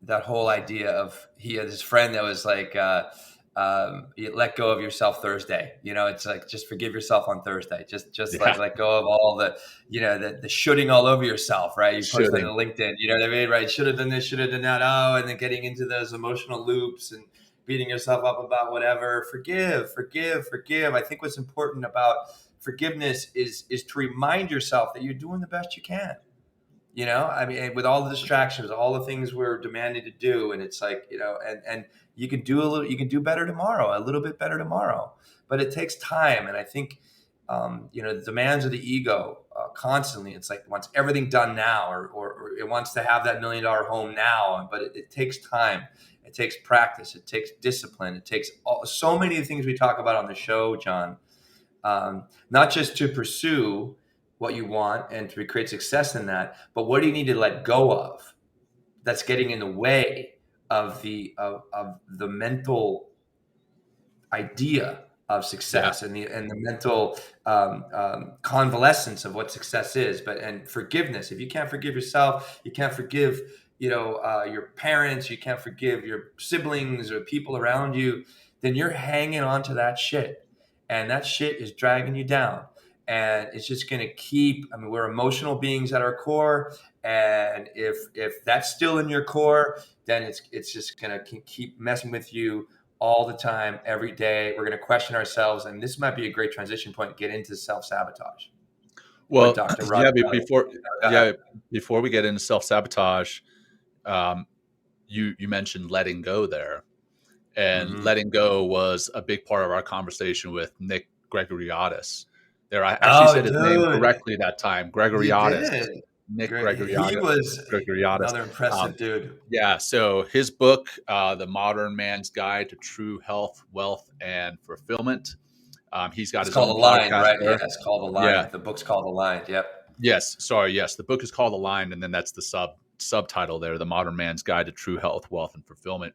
that whole idea of he had his friend that was like, you let go of yourself Thursday. It's like, just forgive yourself on Thursday. Just like let go of all the, the shooting all over yourself, right? You post that on LinkedIn, you know what I mean? Right. Should have done this, should have done that. Oh, and then getting into those emotional loops and beating yourself up about whatever. Forgive. I think what's important about forgiveness is to remind yourself that you're doing the best you can. I mean, with all the distractions, all the things we're demanded to do, and it's like, and you can do better tomorrow, a little bit better tomorrow, but it takes time. And I think, the demands of the ego constantly, it's like it wants everything done now, or it wants to have that $1 million home now, but it takes time. It takes practice. It takes discipline. It takes so many of the things we talk about on the show, John, not just to pursue what you want and to create success in that, but what do you need to let go of that's getting in the way of the mental idea of success and the mental convalescence of what success is. And forgiveness. If you can't forgive yourself, you can't forgive your parents, you can't forgive your siblings or people around you, then you're hanging on to that shit, and that shit is dragging you down. And it's just going to keep, we're emotional beings at our core. And if that's still in your core, then it's just going to keep messing with you all the time, every day. We're going to question ourselves. And this might be a great transition point to get into self-sabotage. Well, Dr. before we get into self-sabotage, you mentioned letting go there. And Mhm. letting go was a big part of our conversation with Nick Gregoriadis. There, I actually Oh, said his name dude, correctly that time. you Gregoriadis. did. Nick Great. He was Gregoriadis. another Um, impressive dude. yeah. So his book, The Modern Man's Guide to True Health, Wealth, and Fulfillment. He's got It's his called own Aligned, podcast right? Yeah, there. it's called Yeah. Aligned. The book's called Aligned. Yep. Yes. Sorry. Yes. The book is called Aligned, and then that's the subtitle there, The Modern Man's Guide to True Health, Wealth, and Fulfillment.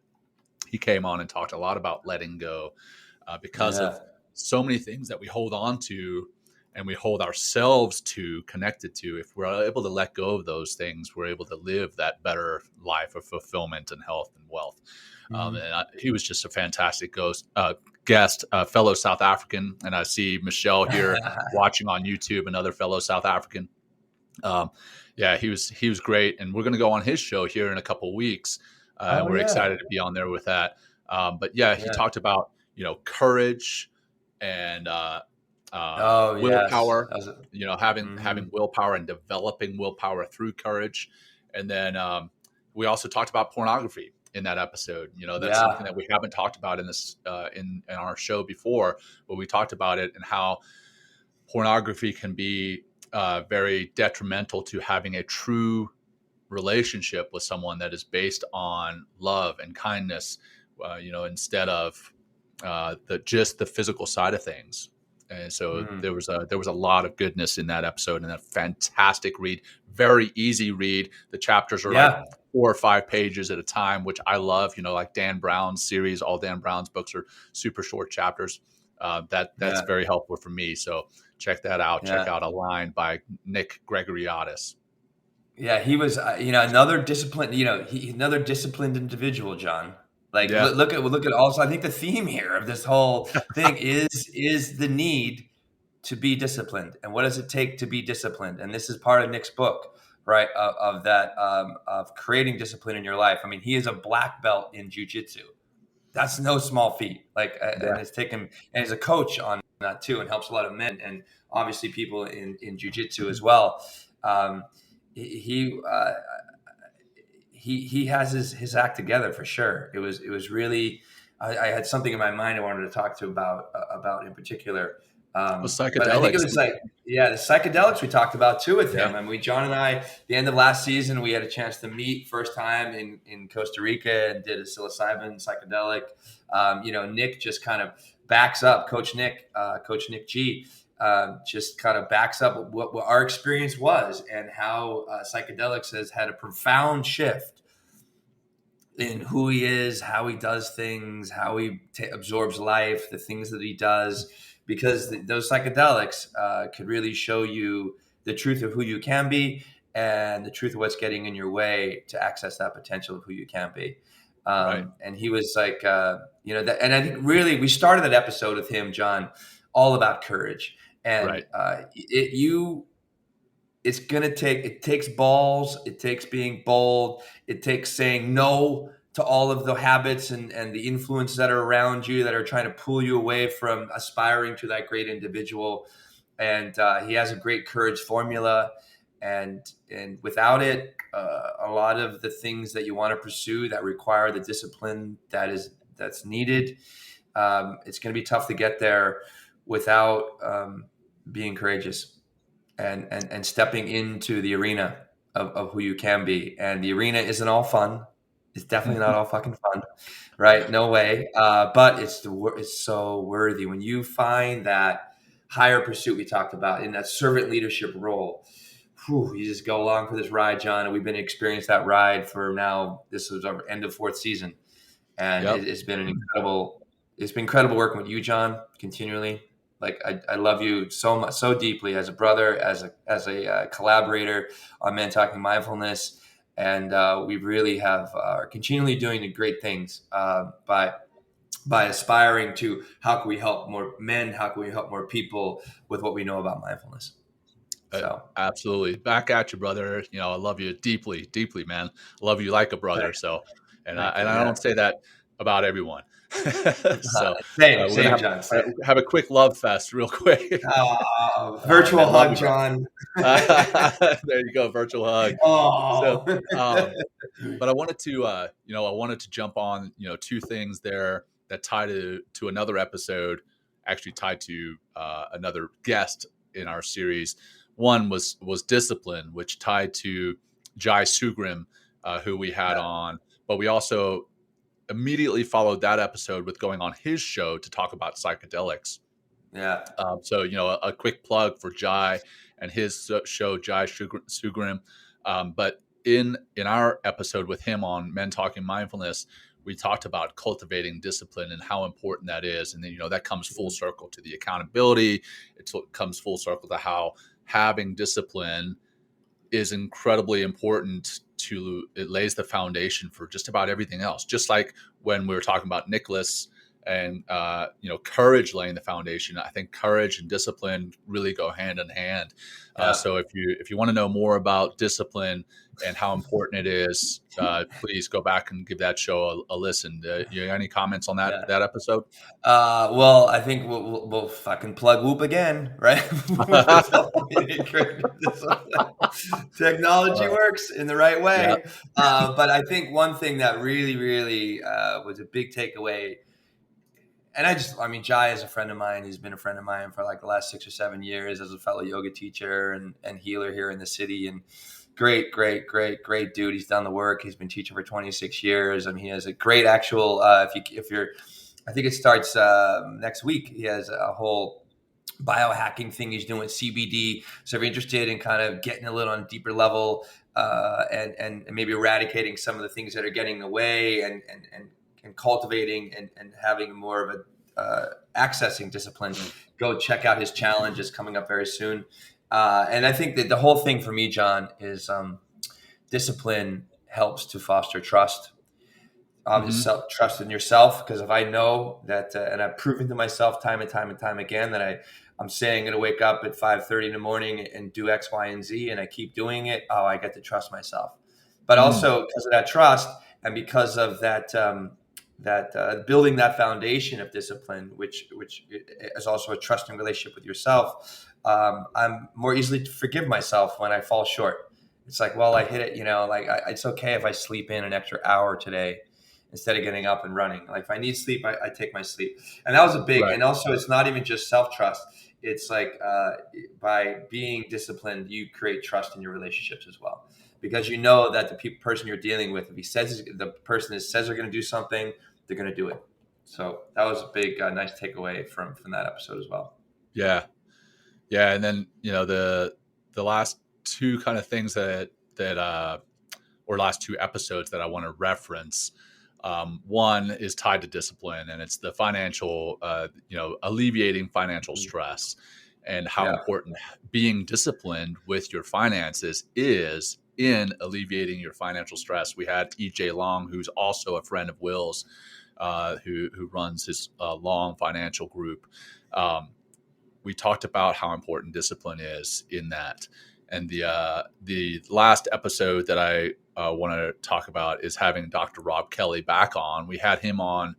He came on and talked a lot about letting go because Yeah. of so many things that we hold on to and we hold ourselves to connected to. If we're able to let go of those things, we're able to live that better life of fulfillment and health and wealth. Mhm. He was just a fantastic guest, fellow South African. And I see Michelle here watching on YouTube, another fellow South African. Yeah, he was great, and we're going to go on his show here in a couple of weeks, and Oh we're yeah. excited to be on there with that. But yeah, he Yeah. talked about courage and Oh yes. willpower. That was Having mhm. willpower and developing willpower through courage, and then we also talked about pornography in that episode. That's something Yeah. that we haven't talked about in this in our show before, but we talked about it and how pornography can be very detrimental to having a true relationship with someone that is based on love and kindness, instead of the physical side of things. And so Mm. there was a lot of goodness in that episode, and a fantastic read, very easy read. The chapters are like Yeah. 4 or 5 pages at a time, which I love. Like Dan Brown's series, all Dan Brown's books are super short chapters. That's Yeah. very helpful for me. So check that out. Check Yeah. out Align by Nick Gregoriadis. Yeah, he was, another disciplined, another disciplined individual, John. Like, Yeah, look at also. I think the theme here of this whole thing is the need to be disciplined, and what does it take to be disciplined? And this is part of Nick's book, right? Of that of creating discipline in your life. I mean, he is a black belt in jujitsu. That's no small feat. Like, and yeah. it's taken, and he's a coach on that too, and helps a lot of men and obviously people in jujitsu as well. Um, he he has his act together for sure. It was really I had something in my mind I wanted to talk to about in particular. Well, But I think it psychedelics. was like, yeah, the psychedelics we talked about too with Yeah, him. I mean, John and I, the end of last season, we had a chance to meet first time in Costa Rica and did a psilocybin psychedelic. Nick just kind of backs up. Coach Nick G, just kind of backs up what our experience was and how psychedelics has had a profound shift in who he is, how he does things, how he absorbs life, the things that he does, because those psychedelics could really show you the truth of who you can be and the truth of what's getting in your way to access that potential of who you can be. right, And he was like, that, and I think really we started that episode with him, John, all about courage. And right. it takes balls, it takes being bold, it takes saying no to all of the habits and the influences that are around you that are trying to pull you away from aspiring to that great individual. And he has a great courage formula, and without it, a lot of the things that you want to pursue that require the discipline that's needed, it's going to be tough to get there without being courageous and stepping into the arena of who you can be. And the arena isn't all fun. It's definitely not all fucking fun, right? No way. But it's so worthy when you find that higher pursuit we talked about in that servant leadership role. Whew, you just go along for this ride, John, and we've been experiencing that ride for now. This is our end of 4th season, and Yep. it's been incredible working with you, John, continually. Like, I love you so much, so deeply, as a brother, as a collaborator on Men Talking Mindfulness, and we really are continually doing great things by aspiring to how can we help more men, how can we help more people with what we know about mindfulness. So Absolutely. Back at you, brother. I love you deeply, deeply, man. I love you like a brother. So, and thank you. I Yeah. don't say that about everyone. So Same, we're gonna John. Same. have a quick love fest real quick. Virtual Man, love hug, you, bro. John. There you go, virtual hug. So, Oh. but I wanted to, I wanted to jump on, two things there that tie to another episode, actually tied to another guest in our series. One was discipline, which tied to Jai Sugrim, who we had on, but we also immediately followed that episode with going on his show to talk about psychedelics. Yeah. So, a quick plug for Jai and his show, Jai Sugrim. But in our episode with him on Men Talking Mindfulness, we talked about cultivating discipline and how important that is. And then, that comes full circle to the accountability. It comes full circle to how having discipline is incredibly important. It lays the foundation for just about everything else. Just like when we were talking about Nicholas and courage laying the foundation. I think courage and discipline really go hand in hand. So if you want to know more about discipline and how important it is, please go back and give that show a listen. You got any comments on that episode? Well, I think we'll fucking plug Whoop again, right? Technology works in the right way. But I think one thing that really, really was a big takeaway, and Jai is a friend of mine. He's been a friend of mine for like the last 6 or 7 years as a fellow yoga teacher and healer here in the city. And great dude. He's done the work. He's been teaching for 26 years. I mean, he has a great actual, if you're, I think it starts next week. He has a whole biohacking thing he's doing with CBD. So if you're interested in kind of getting a little on a deeper level and maybe eradicating some of the things that are getting in the way and cultivating and having more of a accessing discipline, go check out his challenge. Is coming up very soon. And I think that the whole thing for me, John, is discipline helps to foster trust. Trust in yourself, because if I know that, and I've proven to myself time and time again that I'm saying I'm going to wake up at 5:30 in the morning and do X, Y, and Z, and I keep doing it, I get to trust myself. But also because of that trust and because of that, building that foundation of discipline, which is also a trusting relationship with yourself, I'm more easily to forgive myself when I fall short. It's like, well, I hit it, it's okay if I sleep in an extra hour today instead of getting up and running. Like if I need sleep, I take my sleep. And that was a big, and also it's not even just self-trust. It's like by being disciplined, you create trust in your relationships as well. Because you know that the person you're dealing with, if the person says they're going to do something, they're going to do it. So that was a big, nice takeaway from that episode as well. Yeah. And then, the last two kind of things that or last two episodes that I want to reference. One is tied to discipline, and it's the financial, alleviating financial stress, and how important being disciplined with your finances is in alleviating your financial stress. We had EJ Long, who's also a friend of Will's, who runs his Long Financial Group. We talked about how important discipline is in that. And the last episode that I want to talk about is having Dr. Rob Kelly back on. We had him on,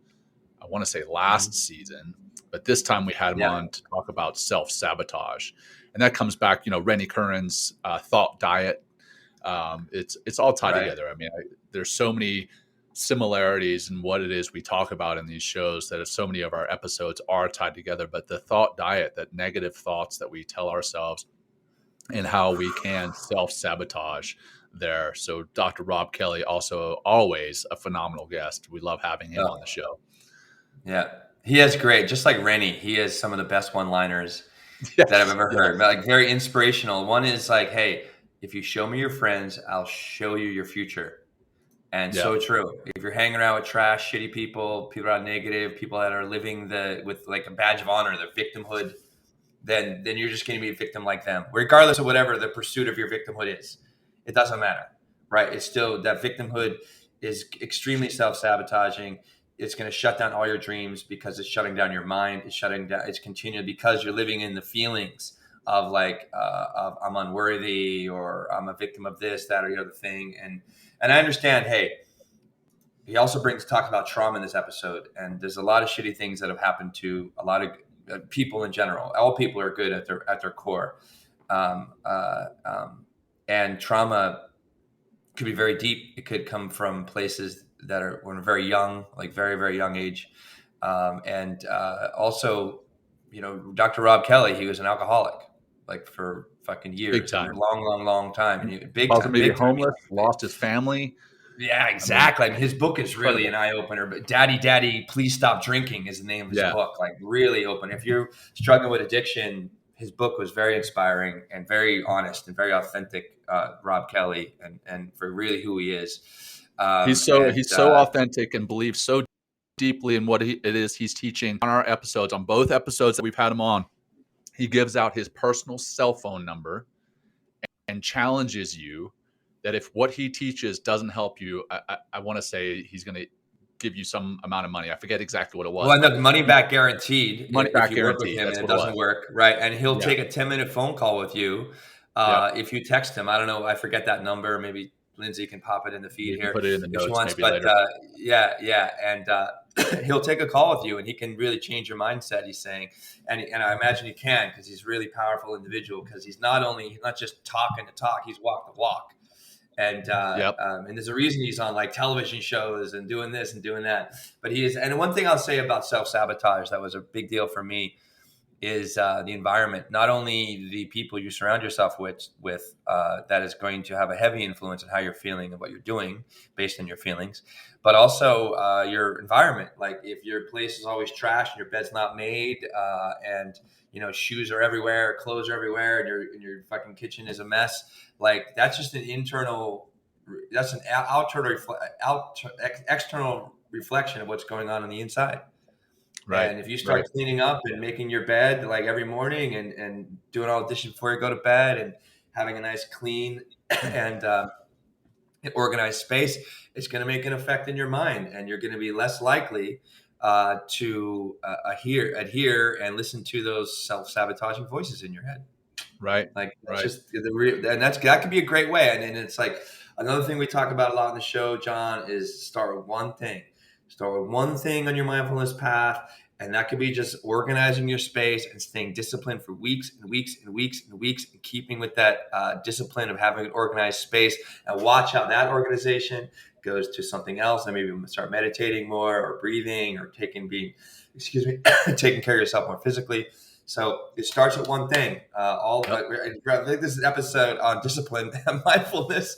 I want to say last season, but this time we had him on to talk about self-sabotage. And that comes back, Rennie Curran's thought diet. It's all tied together. I mean, there's so many similarities in what it is we talk about in these shows that so many of our episodes are tied together. But the thought diet, that negative thoughts that we tell ourselves, and how we can self-sabotage there. So Dr. Rob Kelly, also always a phenomenal guest. We love having him on the show. Yeah, he is great. Just like Rennie, he has some of the best one-liners that I've ever heard. Like very inspirational. One is like, hey, if you show me your friends, I'll show you your future. And so true. If you're hanging around with trash, shitty people that are negative, people that are living with like a badge of honor, the victimhood, then you're just going to be a victim like them, regardless of whatever the pursuit of your victimhood is. It doesn't matter, right? It's still, that victimhood is extremely self-sabotaging. It's going to shut down all your dreams because it's shutting down your mind. It's continuing because you're living in the feelings of like, of I'm unworthy, or I'm a victim of this, that, or the other thing. And I understand, hey, he also talks about trauma in this episode. And there's a lot of shitty things that have happened to a lot of people in general. All people are good at their core. And trauma could be very deep. It could come from places that are when we're very young, like very, very young age. Also, Dr. Rob Kelly, he was an alcoholic, like for fucking years, Big time. a long time. And big Also time, maybe big time. homeless, lost his family. Yeah, exactly. I mean, his book is really an eye opener. But Daddy, Please Stop Drinking is the name of his book. Like really open. If you're struggling with addiction, his book was very inspiring and very honest and very authentic. Rob Kelly and for really who he is. He's so authentic and believes so deeply in what it is he's teaching. On our episodes, on both episodes that we've had him on, he gives out his personal cell phone number and challenges you that if what he teaches doesn't help you, I want to say he's going to give you some amount of money. I forget exactly what it was. Well, no, money back guaranteed. Money back if you work with guaranteed. him That's and it what it doesn't was. work, right? And he'll take a 10-minute phone call with you. If you text him, I don't know, I forget that number. Maybe Lindsay can pop it in the feed here. Put it in the notes if she wants, maybe but later. And he'll take a call with you, and he can really change your mindset. He's saying, and I imagine he can because he's a really powerful individual. Because he's not just talking to talk; he's walk the walk. And and there's a reason he's on like television shows and doing this and doing that. But he is. And one thing I'll say about self-sabotage that was a big deal for me is the environment. Not only the people you surround yourself with that is going to have a heavy influence on how you're feeling and what you're doing based on your feelings, but also your environment. Like if your place is always trash and your bed's not made, and shoes are everywhere, clothes are everywhere, and your fucking kitchen is a mess. Like that's just an external reflection of what's going on the inside. Right. And if you start cleaning up and making your bed like every morning and doing all the dishes before you go to bed and having a nice clean and organized space, it's going to make an effect in your mind, and you're going to be less likely to adhere and listen to those self-sabotaging voices in your head. Right. Like that's just that could be a great way. And it's like another thing we talk about a lot on the show, John, is start with one thing. Start with one thing on your mindfulness path. And that could be just organizing your space and staying disciplined for weeks and weeks and weeks and weeks, and keeping with that discipline of having an organized space, and watch how that organization goes to something else. And maybe start meditating more, or breathing, or taking care of yourself more physically. So it starts with one thing. I think this is an episode on discipline and mindfulness,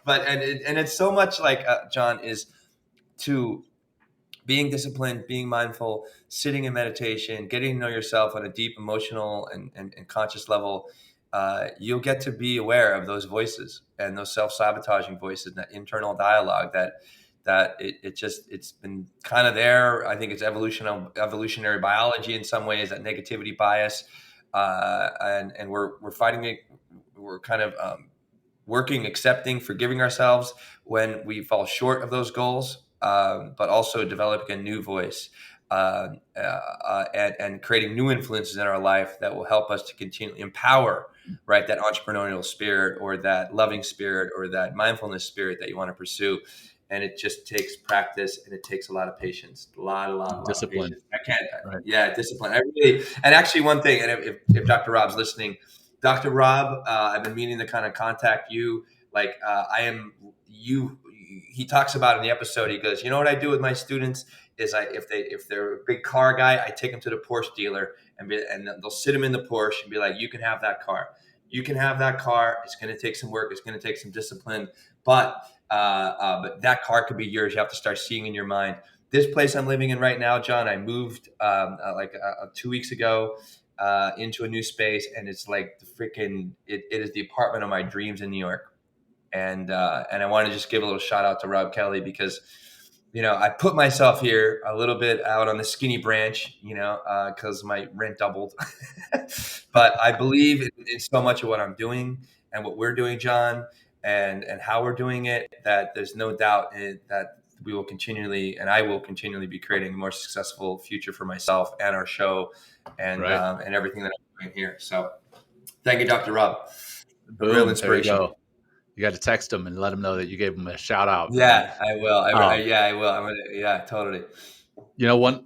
but it's so much like John is to being disciplined, being mindful, sitting in meditation, getting to know yourself on a deep emotional and conscious level. You'll get to be aware of those voices and those self-sabotaging voices, that internal dialogue that it's been kind of there. I think it's evolutionary biology in some ways, that negativity bias, and we're fighting it. We're kind of working, accepting, forgiving ourselves when we fall short of those goals, but also developing a new voice and creating new influences in our life that will help us to continually empower, right, that entrepreneurial spirit, or that loving spirit, or that mindfulness spirit that you want to pursue. And it just takes practice, and it takes a lot of patience, a lot of discipline. Discipline. And actually one thing, and if Dr. Rob's listening, Dr. Rob, I've been meaning to kind of contact you. Like he talks about in the episode, he goes, what I do with my students is if they're a big car guy, I take them to the Porsche dealer and they'll sit them in the Porsche and be like, you can have that car. You can have that car. It's going to take some work. It's going to take some discipline, but that car could be yours. You have to start seeing in your mind. This place I'm living in right now, John, I moved 2 weeks ago into a new space, and it's like it is the apartment of my dreams in New York. And I want to just give a little shout out to Rob Kelly, because I put myself here a little bit out on the skinny branch, because my rent doubled. But I believe in so much of what I'm doing and what we're doing, John, and how we're doing it, that there's no doubt that we will continually, and I will continually be creating a more successful future for myself and our show and everything that I'm doing here. So thank you, Dr. Rob. Boom, Real inspiration. You got to text him and let him know that you gave him a shout out, man. Yeah, I will. Yeah, I will. I'm gonna. Yeah, totally. You know, one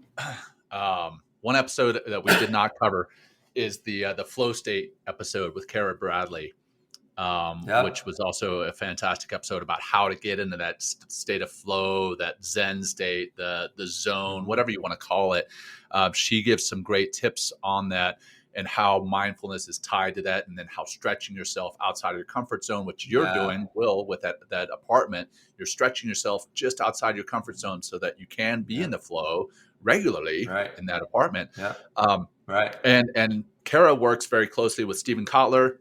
episode that we did not cover is the flow state episode with Kara Bradley, which Yep. was also a fantastic episode about how to get into that state of flow, that Zen state, the zone, whatever you want to call it. She gives some great tips on that and how mindfulness is tied to that, and then how stretching yourself outside of your comfort zone, which you're Yeah. doing, Will, with that apartment. You're stretching yourself just outside your comfort zone so that you can be in the flow regularly Right. in that apartment. Yeah. Um, Right. and Kara works very closely with Stephen Kotler,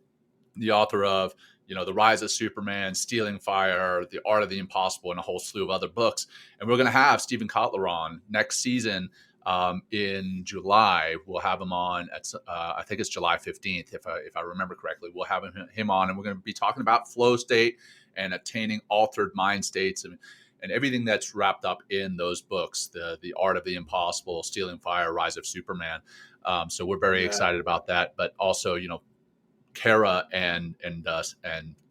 the author of, The Rise of Superman, Stealing Fire, The Art of the Impossible, and a whole slew of other books. And we're going to have Stephen Kotler on next season in July. We'll have him on at, I think it's July 15th, if I remember correctly. We'll have him on, and we're going to be talking about flow state and attaining altered mind states and everything that's wrapped up in those books, the Art of the Impossible, Stealing Fire, Rise of Superman. So we're very excited about that. But also, Kara and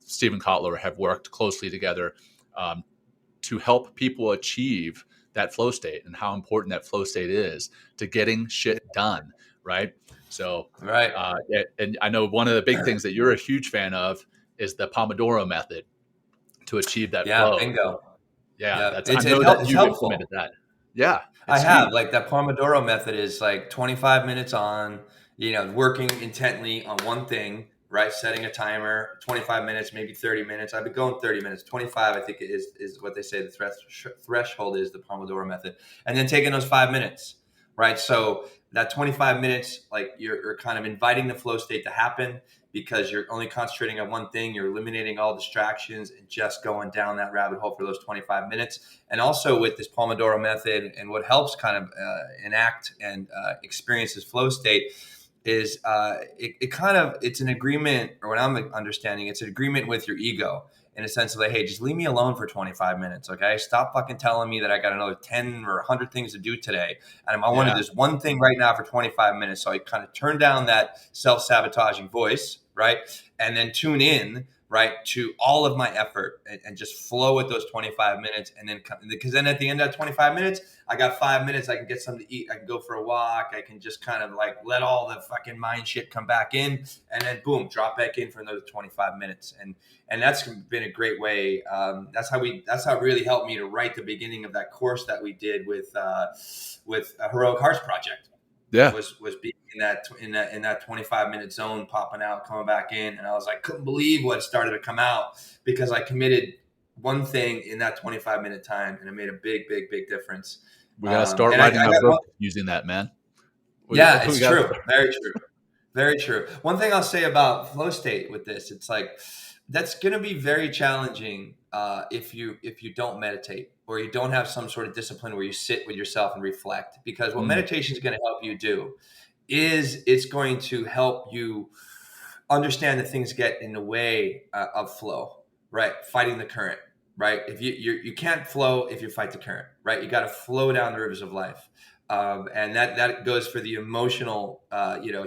Stephen Kotler have worked closely together to help people achieve that flow state, and how important that flow state is to getting shit done, right? So, Right. And I know one of the big things that you're a huge fan of is the Pomodoro method to achieve that flow. Bingo. Yeah, It's I know that it's you've helpful. implemented that. Yeah, I it's have huge. like that Pomodoro method is like 25 minutes on, working intently on one thing, right? Setting a timer, 25 minutes, maybe 30 minutes. I've been going 30 minutes. 25, I think is what they say the threshold is, the Pomodoro method. And then taking those 5 minutes, right? So that 25 minutes, like you're kind of inviting the flow state to happen, because you're only concentrating on one thing. You're eliminating all distractions and just going down that rabbit hole for those 25 minutes. And also with this Pomodoro method, and what helps kind of enact and experience this flow state is it's an agreement, or what I'm understanding, it's an agreement with your ego, in a sense of like, hey, just leave me alone for 25 minutes. Okay. Stop fucking telling me that I got another 10 or 100 things to do today. And I want to do this one thing right now for 25 minutes. So I kind of turn down that self-sabotaging voice, right? And then tune in, right, to all of my effort, and just flow with those 25 minutes. And then, because then at the end of that 25 minutes, I got 5 minutes, I can get something to eat, I can go for a walk, I can just kind of like let all the fucking mind shit come back in, and then boom, drop back in for another 25 minutes. And that's been a great way. That's how it really helped me to write the beginning of that course that we did with Heroic Hearts Project. Yeah. Was being in that 25-minute zone, popping out, coming back in. And I was like, couldn't believe what started to come out, because I committed one thing in that 25-minute time, and it made a big, big, big difference. We got to start writing a book using that, man. It's true. Very true. Very true. One thing I'll say about flow state with this, it's like, that's going to be very challenging if you don't meditate, or you don't have some sort of discipline where you sit with yourself and reflect. Because what meditation is going to help you do is it's going to help you understand that things get in the way of flow, right? Fighting the current, right? If you can't flow if you fight the current, right? You got to flow down the rivers of life. And that goes for the emotional,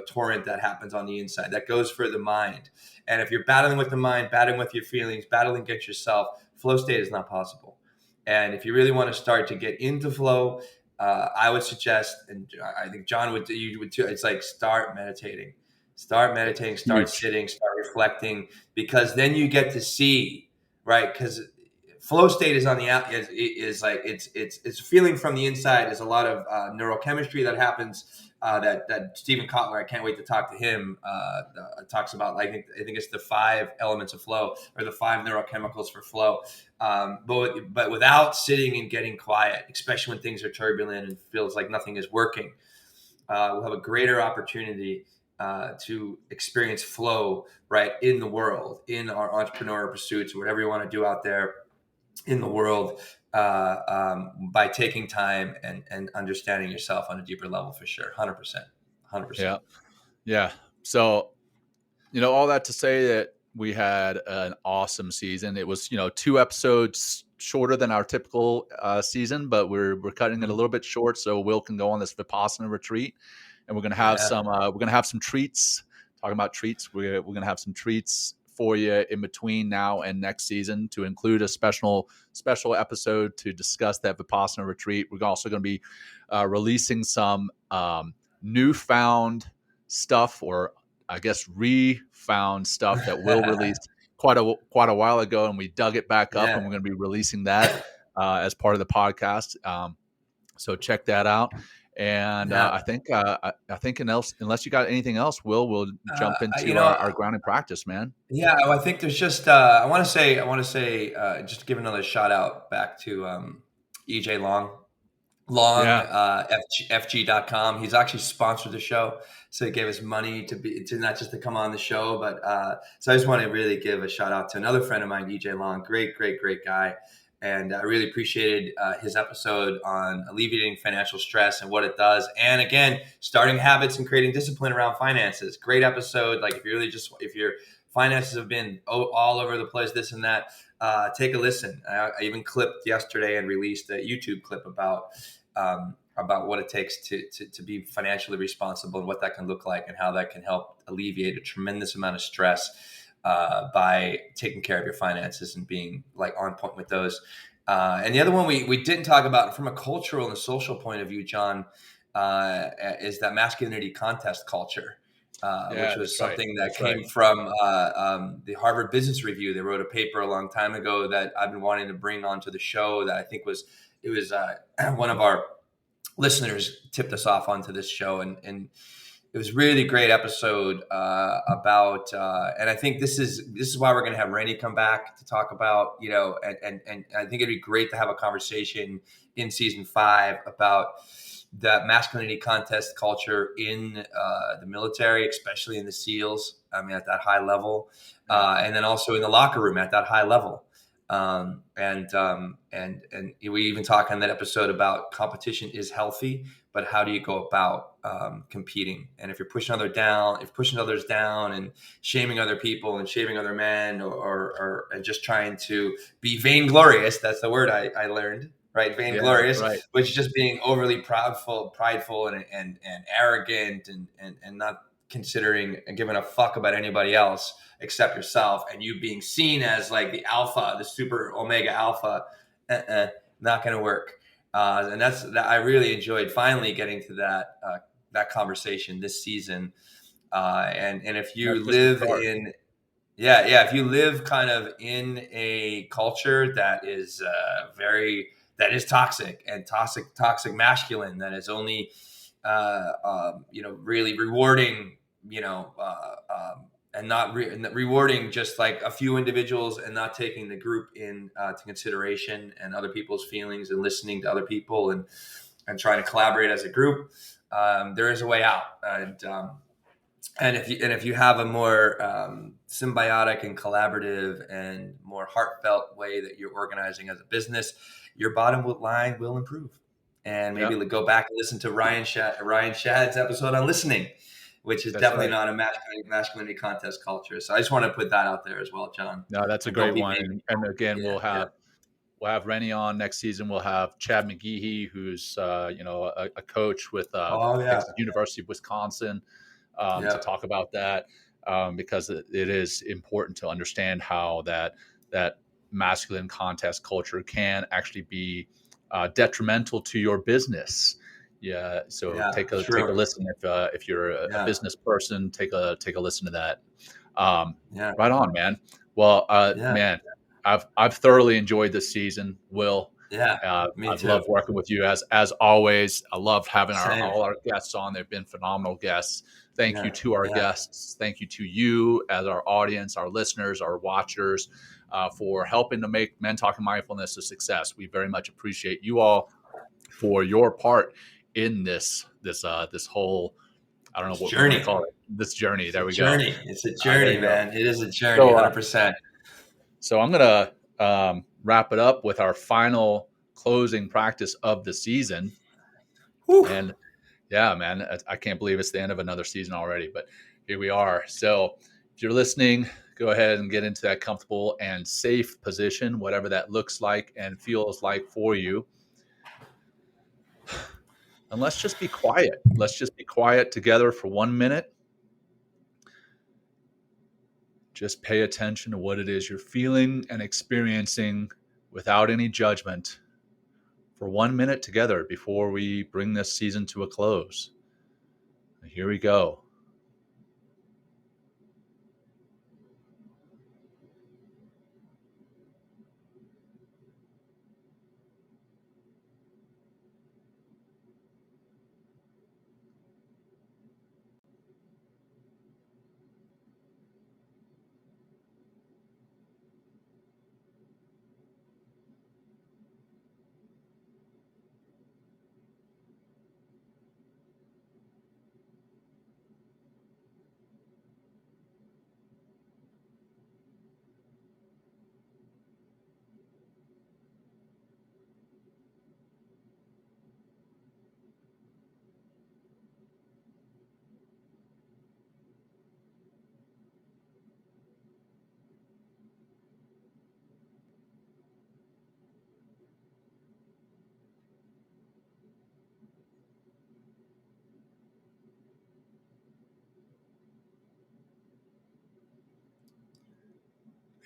torrent that happens on the inside. That goes for the mind. And if you're battling with the mind, battling with your feelings, battling against yourself, flow state is not possible. And if you really want to start to get into flow, I would suggest, and I think John would too, it's like start meditating, start sitting, start reflecting, because then you get to see, right? Because flow state is on the out, is like it's feeling from the inside. There's a lot of neurochemistry that happens that Stephen Kotler, I can't wait to talk to him, talks about. Like, I think it's the 5 elements of flow, or the 5 neurochemicals for flow. But without sitting and getting quiet, especially when things are turbulent and feels like nothing is working, we'll have a greater opportunity to experience flow, right, in the world, in our entrepreneurial pursuits, or whatever you want to do out there in the world, by taking time and understanding yourself on a deeper level, for sure. 100%. Yeah. So, all that to say that we had an awesome season. It was, 2 episodes shorter than our typical season, but we're cutting it a little bit short so Will can go on this Vipassana retreat, and we're going to have some treats. Talking about treats, we're going to have some treats for you in between now and next season to include a special episode to discuss that Vipassana retreat. We're also going to be releasing some newfound stuff, or I guess refound stuff that Will released quite a while ago, and we dug it back up, and we're going to be releasing that as part of the podcast. So check that out. And I think unless you got anything else, we'll jump into our grounding practice, man. Yeah, I think there's just I want to say just give another shout out back to EJ Long, FG.com. He's actually sponsored the show, so he gave us money to not just to come on the show, but so I just want to really give a shout out to another friend of mine, EJ Long, great guy. And I really appreciated his episode on alleviating financial stress and what it does. And again, starting habits and creating discipline around finances. Great episode. Like if your finances have been all over the place, this and that, take a listen. I even clipped yesterday and released a YouTube clip about what it takes to be financially responsible and what that can look like and how that can help alleviate a tremendous amount of stress by taking care of your finances and being like on point with those. And the other one we didn't talk about from a cultural and social point of view, John, is that masculinity contest culture, which was something that came from the Harvard Business Review. They wrote a paper a long time ago that I've been wanting to bring onto the show that I think was one of our listeners tipped us off onto this show, and it was really great episode about, and I think this is why we're going to have Randy come back to talk about, and I think it'd be great to have a conversation in season 5 about that masculinity contest culture in the military, especially in the SEALs. I mean, at that high level, and then also in the locker room at that high level. And we even talk on that episode about competition is healthy, but how do you go about competing? And if you're pushing others down and shaming other people and shaming other men or just trying to be vainglorious, that's the word I learned, right? Vainglorious, which is just being overly prideful and arrogant and not considering and giving a fuck about anybody else except yourself, and you being seen as like the alpha, the super omega alpha, not going to work. And I really enjoyed finally getting to that conversation this season. And if you live if you live kind of in a culture that is toxic and toxic masculine, that is only really rewarding, and not rewarding just like a few individuals and not taking the group in to consideration and other people's feelings and listening to other people and trying to collaborate as a group. There is a way out. And if you have a more symbiotic and collaborative and more heartfelt way that you're organizing as a business, your bottom line will improve. And maybe go back and listen to Ryan Shad's episode on listening, which is definitely not a masculinity contest culture. So I just want to put that out there as well, John. No, that's a great one. And again, we'll have Rennie on next season. We'll have Chad McGeehee, who's a coach with the University of Wisconsin, to talk about that, because it is important to understand how that masculine contest culture can actually be detrimental to your business. Yeah. So take a listen. If you're a business person, take a listen to that. Right on, man. Well, man, I've thoroughly enjoyed this season, Will. Me I've too. loved working with you as always. I love having all our guests on. They've been phenomenal guests. Thank you to our guests. Thank you to you as our audience, our listeners, our watchers, for helping to make Men Talking Mindfulness a success. We very much appreciate you all for your part in this whole, I don't know what we're going to call it, this journey. There we go. It's a journey, man. It is a journey, 100%. So I'm going to wrap it up with our final closing practice of the season. Whew. And yeah, man, I can't believe it's the end of another season already, but here we are. So if you're listening, go ahead and get into that comfortable and safe position, whatever that looks like and feels like for you. And let's just be quiet. Let's just be quiet together for 1 minute. Just pay attention to what it is you're feeling and experiencing without any judgment for 1 minute together before we bring this season to a close. Here we go.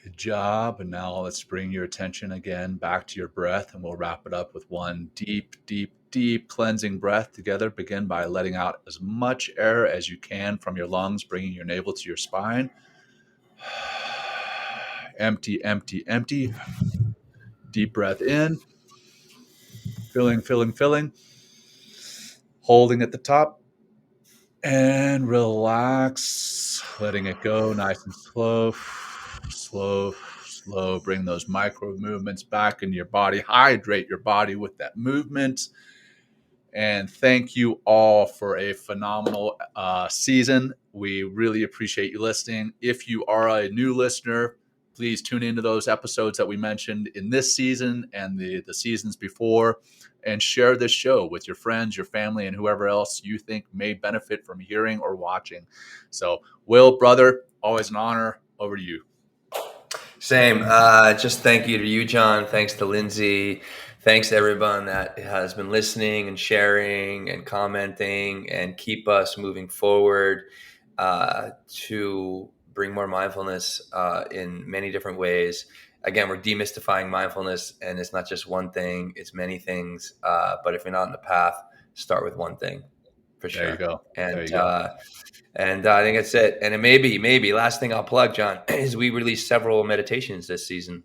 Good job. And now let's bring your attention again back to your breath, and we'll wrap it up with one deep, deep, deep cleansing breath together. Begin by letting out as much air as you can from your lungs, bringing your navel to your spine. Empty, empty, empty. Deep breath in. Filling, filling, filling. Holding at the top. And relax. Letting it go nice and slow. Slow, slow. Bring those micro movements back into your body. Hydrate your body with that movement. And thank you all for a phenomenal season. We really appreciate you listening. If you are a new listener, please tune into those episodes that we mentioned in this season and the seasons before, and share this show with your friends, your family, and whoever else you think may benefit from hearing or watching. So, Will, brother, always an honor. Over to you. Same. Just thank you to you, John. Thanks to Lindsay. Thanks to everyone that has been listening and sharing and commenting, and keep us moving forward to bring more mindfulness in many different ways. Again, we're demystifying mindfulness, and it's not just one thing, it's many things. But if you're not on the path, start with one thing for sure. There you go. And there you go. And I think that's it. And it maybe last thing I'll plug, John, is we released several meditations this season.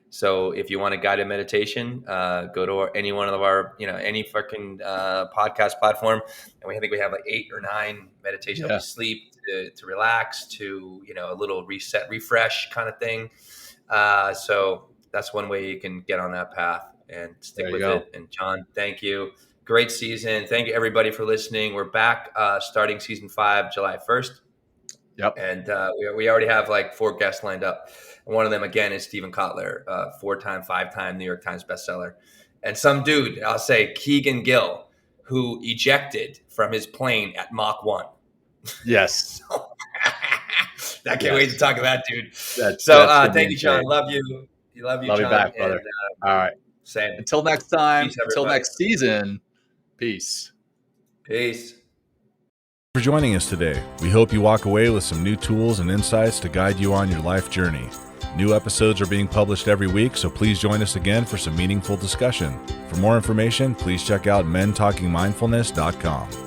So if you want a guided meditation, go to any one of our, any fucking podcast platform. And I think we have like 8 or 9 meditations to sleep, to relax, to, a little reset, refresh kind of thing. So that's one way you can get on that path and stick with it. And John, thank you. Great season. Thank you, everybody, for listening. We're back starting season 5, July 1st. Yep. And we already have like 4 guests lined up. And one of them, again, is Stephen Kotler, 4-time, 5-time New York Times bestseller. And some dude, I'll say Keegan Gill, who ejected from his plane at Mach 1. Yes. I can't wait to talk to that dude. That's thank you, John. Love you. Love you, John. You back, brother. All right. Same. Until next time. Peace, until next season. Peace. Peace. For joining us today. We hope you walk away with some new tools and insights to guide you on your life journey. New episodes are being published every week, so please join us again for some meaningful discussion. For more information, please check out mentalkingmindfulness.com.